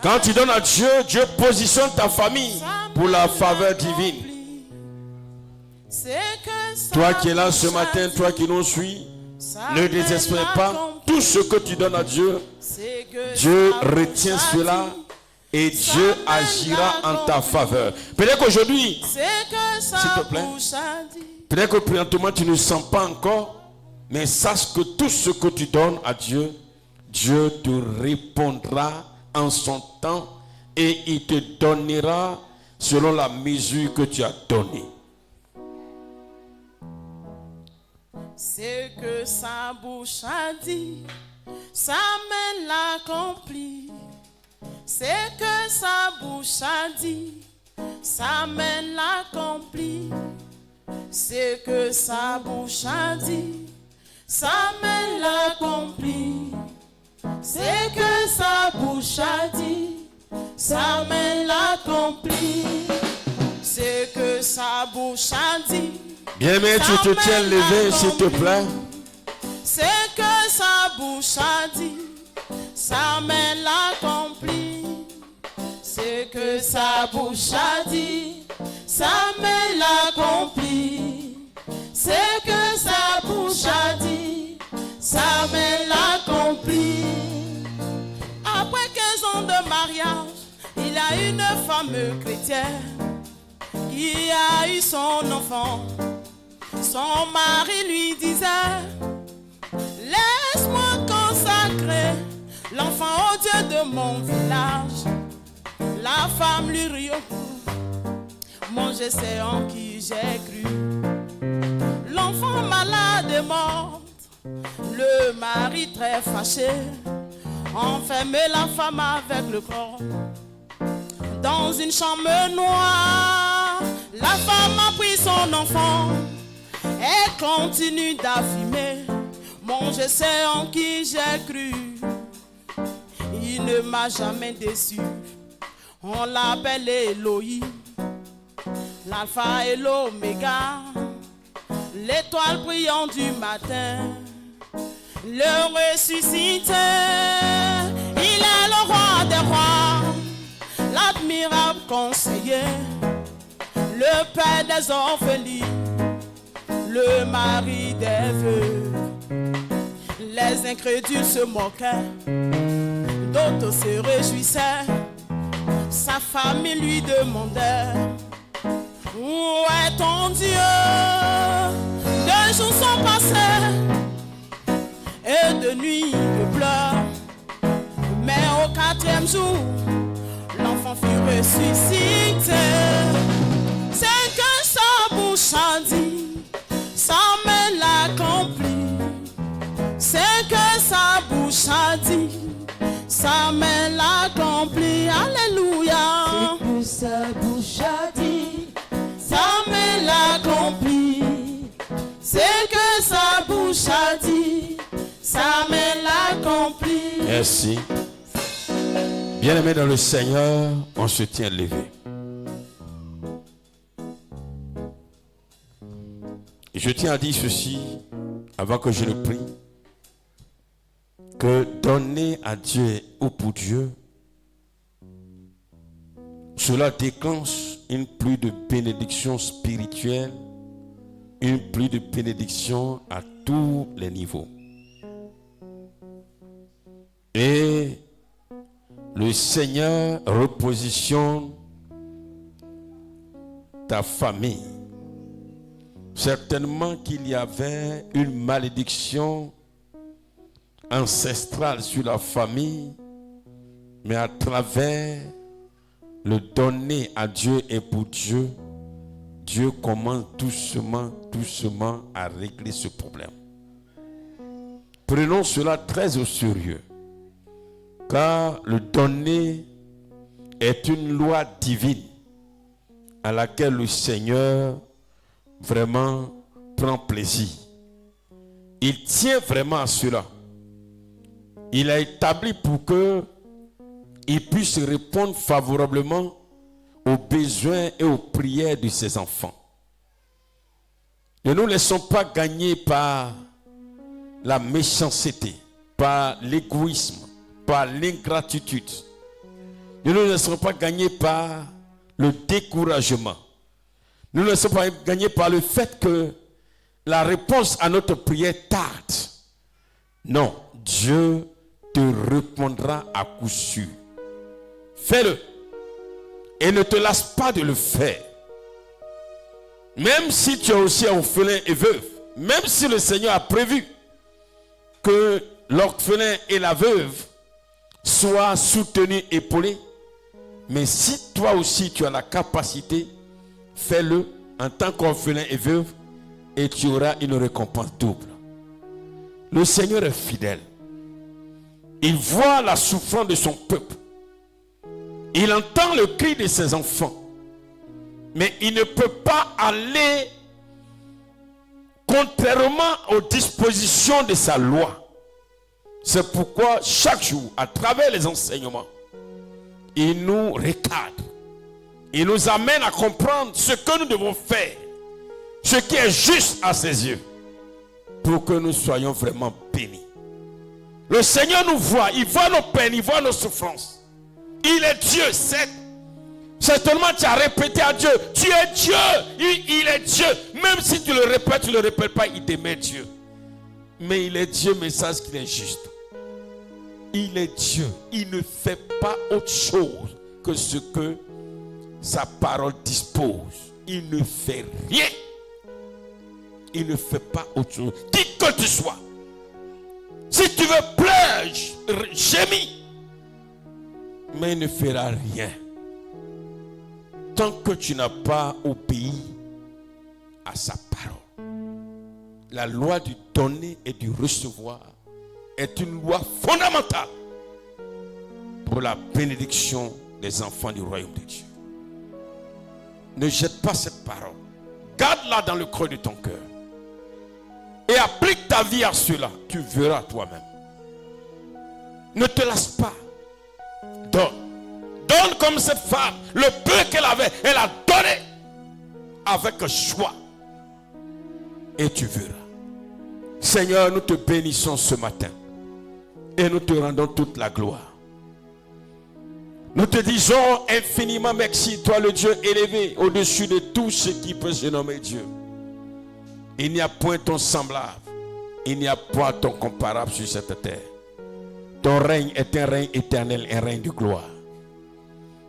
Speaker 1: Quand tu donnes à Dieu, Dieu positionne ta famille pour la faveur divine. Toi qui es là ce matin, toi qui nous suis, ne désespère pas. Tout ce que tu donnes à Dieu, Dieu retient cela et Dieu agira en ta faveur. Peut-être qu'aujourd'hui, s'il te plaît, peut-être que présentement tu ne sens pas encore, mais sache que tout ce que tu donnes à Dieu, Dieu te répondra en son temps et il te donnera selon la mesure que tu as donnée.
Speaker 2: C'est que sa bouche a dit, sa main l'accomplit. C'est que sa bouche a dit, sa main l'accomplit. C'est que sa bouche a dit, sa main l'accomplit. C'est que sa bouche a dit, sa main l'accomplit. C'est que sa bouche a dit.
Speaker 1: Bien-aimé, tu te tiens levé, s'il te plaît.
Speaker 2: C'est que sa bouche a dit, sa main l'accomplit. C'est que sa bouche a dit, sa main l'accomplit. C'est que sa bouche a dit, sa main l'accomplit. Après 15 ans de mariage, il a une femme chrétienne qui a eu son enfant. Son mari lui disait, laisse-moi consacrer l'enfant au Dieu de mon village. La femme lui rit au cou, mon Dieu c'est en qui j'ai cru. L'enfant malade est mort, le mari très fâché enfermait la femme avec le corps dans une chambre noire. La femme a pris son enfant et continue d'affumer. Mon Dieu sait en qui j'ai cru. Il ne m'a jamais déçu. On l'appelle Elohim, l'alpha et l'oméga, l'étoile brillante du matin, le ressuscité. Il est le roi des rois, l'admirable conseiller, le père des orphelins, le mari des veuves. Les incrédules se moquaient, d'autres se réjouissaient. Sa famille lui demandait, où est ton Dieu? 2 jours sont passés et de nuit de pleurs. Mais au 4e jour, enfant fut ressuscité. C'est que sa bouche a dit, sa main l'accomplit. C'est que sa bouche a dit, sa main l'accomplit. Alléluia.
Speaker 3: C'est que sa bouche a dit,
Speaker 2: Sa main l'accomplit. C'est que sa bouche a dit, sa main l'accomplit.
Speaker 1: Merci. Bien-aimés dans le Seigneur, on se tient levé. Et je tiens à dire ceci, avant que je ne prie, que donner à Dieu ou pour Dieu, cela déclenche une pluie de bénédiction spirituelle, une pluie de bénédiction à tous les niveaux. Et le Seigneur repositionne ta famille. Certainement qu'il y avait une malédiction ancestrale sur la famille, mais à travers le donner à Dieu et pour Dieu, Dieu commence doucement à régler ce problème. Prenons cela très au sérieux, car le donner est une loi divine à laquelle le Seigneur vraiment prend plaisir. Il tient vraiment à cela. Il a établi pour que il puisse répondre favorablement aux besoins et aux prières de ses enfants. Ne nous laissons pas gagner par la méchanceté, par l'égoïsme, par l'ingratitude. Ne nous laissons pas gagner par le découragement. Ne nous laissons pas gagner par le fait que la réponse à notre prière tarde. Non, Dieu te répondra à coup sûr. Fais-le. Et ne te lasse pas de le faire. Même si tu es aussi orphelin et veuve, même si le Seigneur a prévu que l'orphelin et la veuve soient soutenus, épaulés, mais si toi aussi tu as la capacité, fais-le en tant qu'orphelin et veuve et tu auras une récompense double. Le Seigneur est fidèle. Il voit la souffrance de son peuple. Il entend le cri de ses enfants. Mais il ne peut pas aller contrairement aux dispositions de sa loi. C'est pourquoi chaque jour, à travers les enseignements, il nous recadre. Il nous amène à comprendre ce que nous devons faire, ce qui est juste à ses yeux, pour que nous soyons vraiment bénis. Le Seigneur nous voit, il voit nos peines, il voit nos souffrances. Il est Dieu, certes. Certainement tu as répété à Dieu, tu es Dieu, il est Dieu. Même si tu le répètes pas, il t'aimait Dieu. Mais il est Dieu, mais sache qu'il est juste. Il est Dieu, il ne fait pas autre chose que ce que sa parole dispose. Il ne fait rien. Il ne fait pas autre chose. Qui que tu sois. Si tu veux pleurer, gémis. Mais il ne fera rien. Tant que tu n'as pas obéi à sa parole. La loi du donner et du recevoir est une loi fondamentale pour la bénédiction des enfants du royaume de Dieu. Ne jette pas cette parole. Garde-la dans le creux de ton cœur. Et applique ta vie à cela. Tu verras toi-même. Ne te lasse pas. Donne. Donne comme cette femme. Le peu qu'elle avait, elle a donné avec joie. Et tu verras. Seigneur, nous te bénissons ce matin. Et nous te rendons toute la gloire. Nous te disons infiniment merci, toi le Dieu élevé au-dessus de tout ce qui peut se nommer Dieu. Il n'y a point ton semblable. Il n'y a point ton comparable sur cette terre. Ton règne est un règne éternel, un règne de gloire.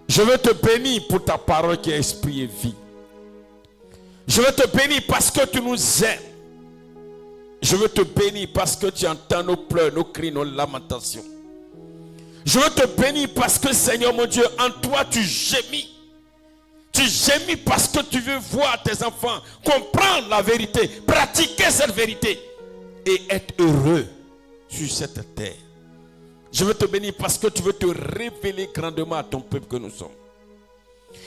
Speaker 1: Je veux te bénir pour ta parole qui est esprit et vie. Je veux te bénir parce que tu nous aimes. Je veux te bénir parce que tu entends nos pleurs, nos cris, nos lamentations. Je veux te bénir parce que, Seigneur mon Dieu, en toi tu gémis. Tu gémis parce que tu veux voir tes enfants comprendre la vérité, pratiquer cette vérité et être heureux sur cette terre. Je veux te bénir parce que tu veux te révéler grandement à ton peuple que nous sommes.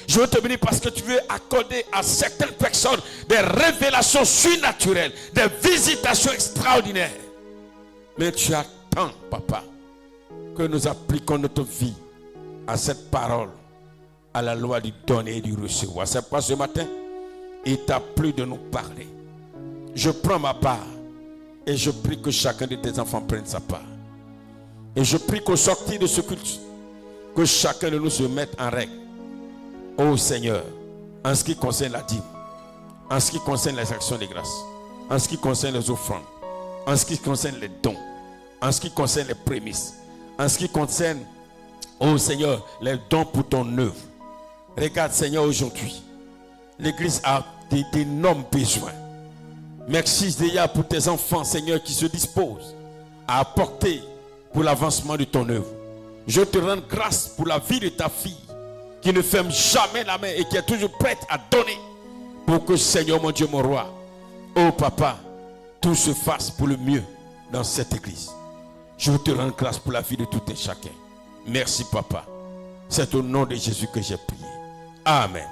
Speaker 1: Je veux te bénir parce que tu veux accorder à certaines personnes des révélations surnaturelles, des visitations extraordinaires. Mais tu attends, papa, que nous appliquons notre vie à cette parole, à la loi du donner et du recevoir. C'est pas ce matin, il t'a plu de nous parler. Je prends ma part et je prie que chacun de tes enfants prenne sa part. Et je prie qu'au sortir de ce culte, que chacun de nous se mette en règle. Oh Seigneur, en ce qui concerne la dîme, en ce qui concerne les actions de grâce, en ce qui concerne les offrandes, en ce qui concerne les dons, en ce qui concerne les prémices, en ce qui concerne, oh Seigneur, les dons pour ton œuvre. Regarde Seigneur, aujourd'hui, l'Église a d'énormes besoins. Merci déjà pour tes enfants, Seigneur, qui se disposent à apporter pour l'avancement de ton œuvre. Je te rends grâce pour la vie de ta fille, qui ne ferme jamais la main et qui est toujours prête à donner pour que, Seigneur mon Dieu, mon roi, oh papa, tout se fasse pour le mieux dans cette église. Je te rends grâce pour la vie de tout et chacun. Merci papa. C'est au nom de Jésus que j'ai prié. Amen.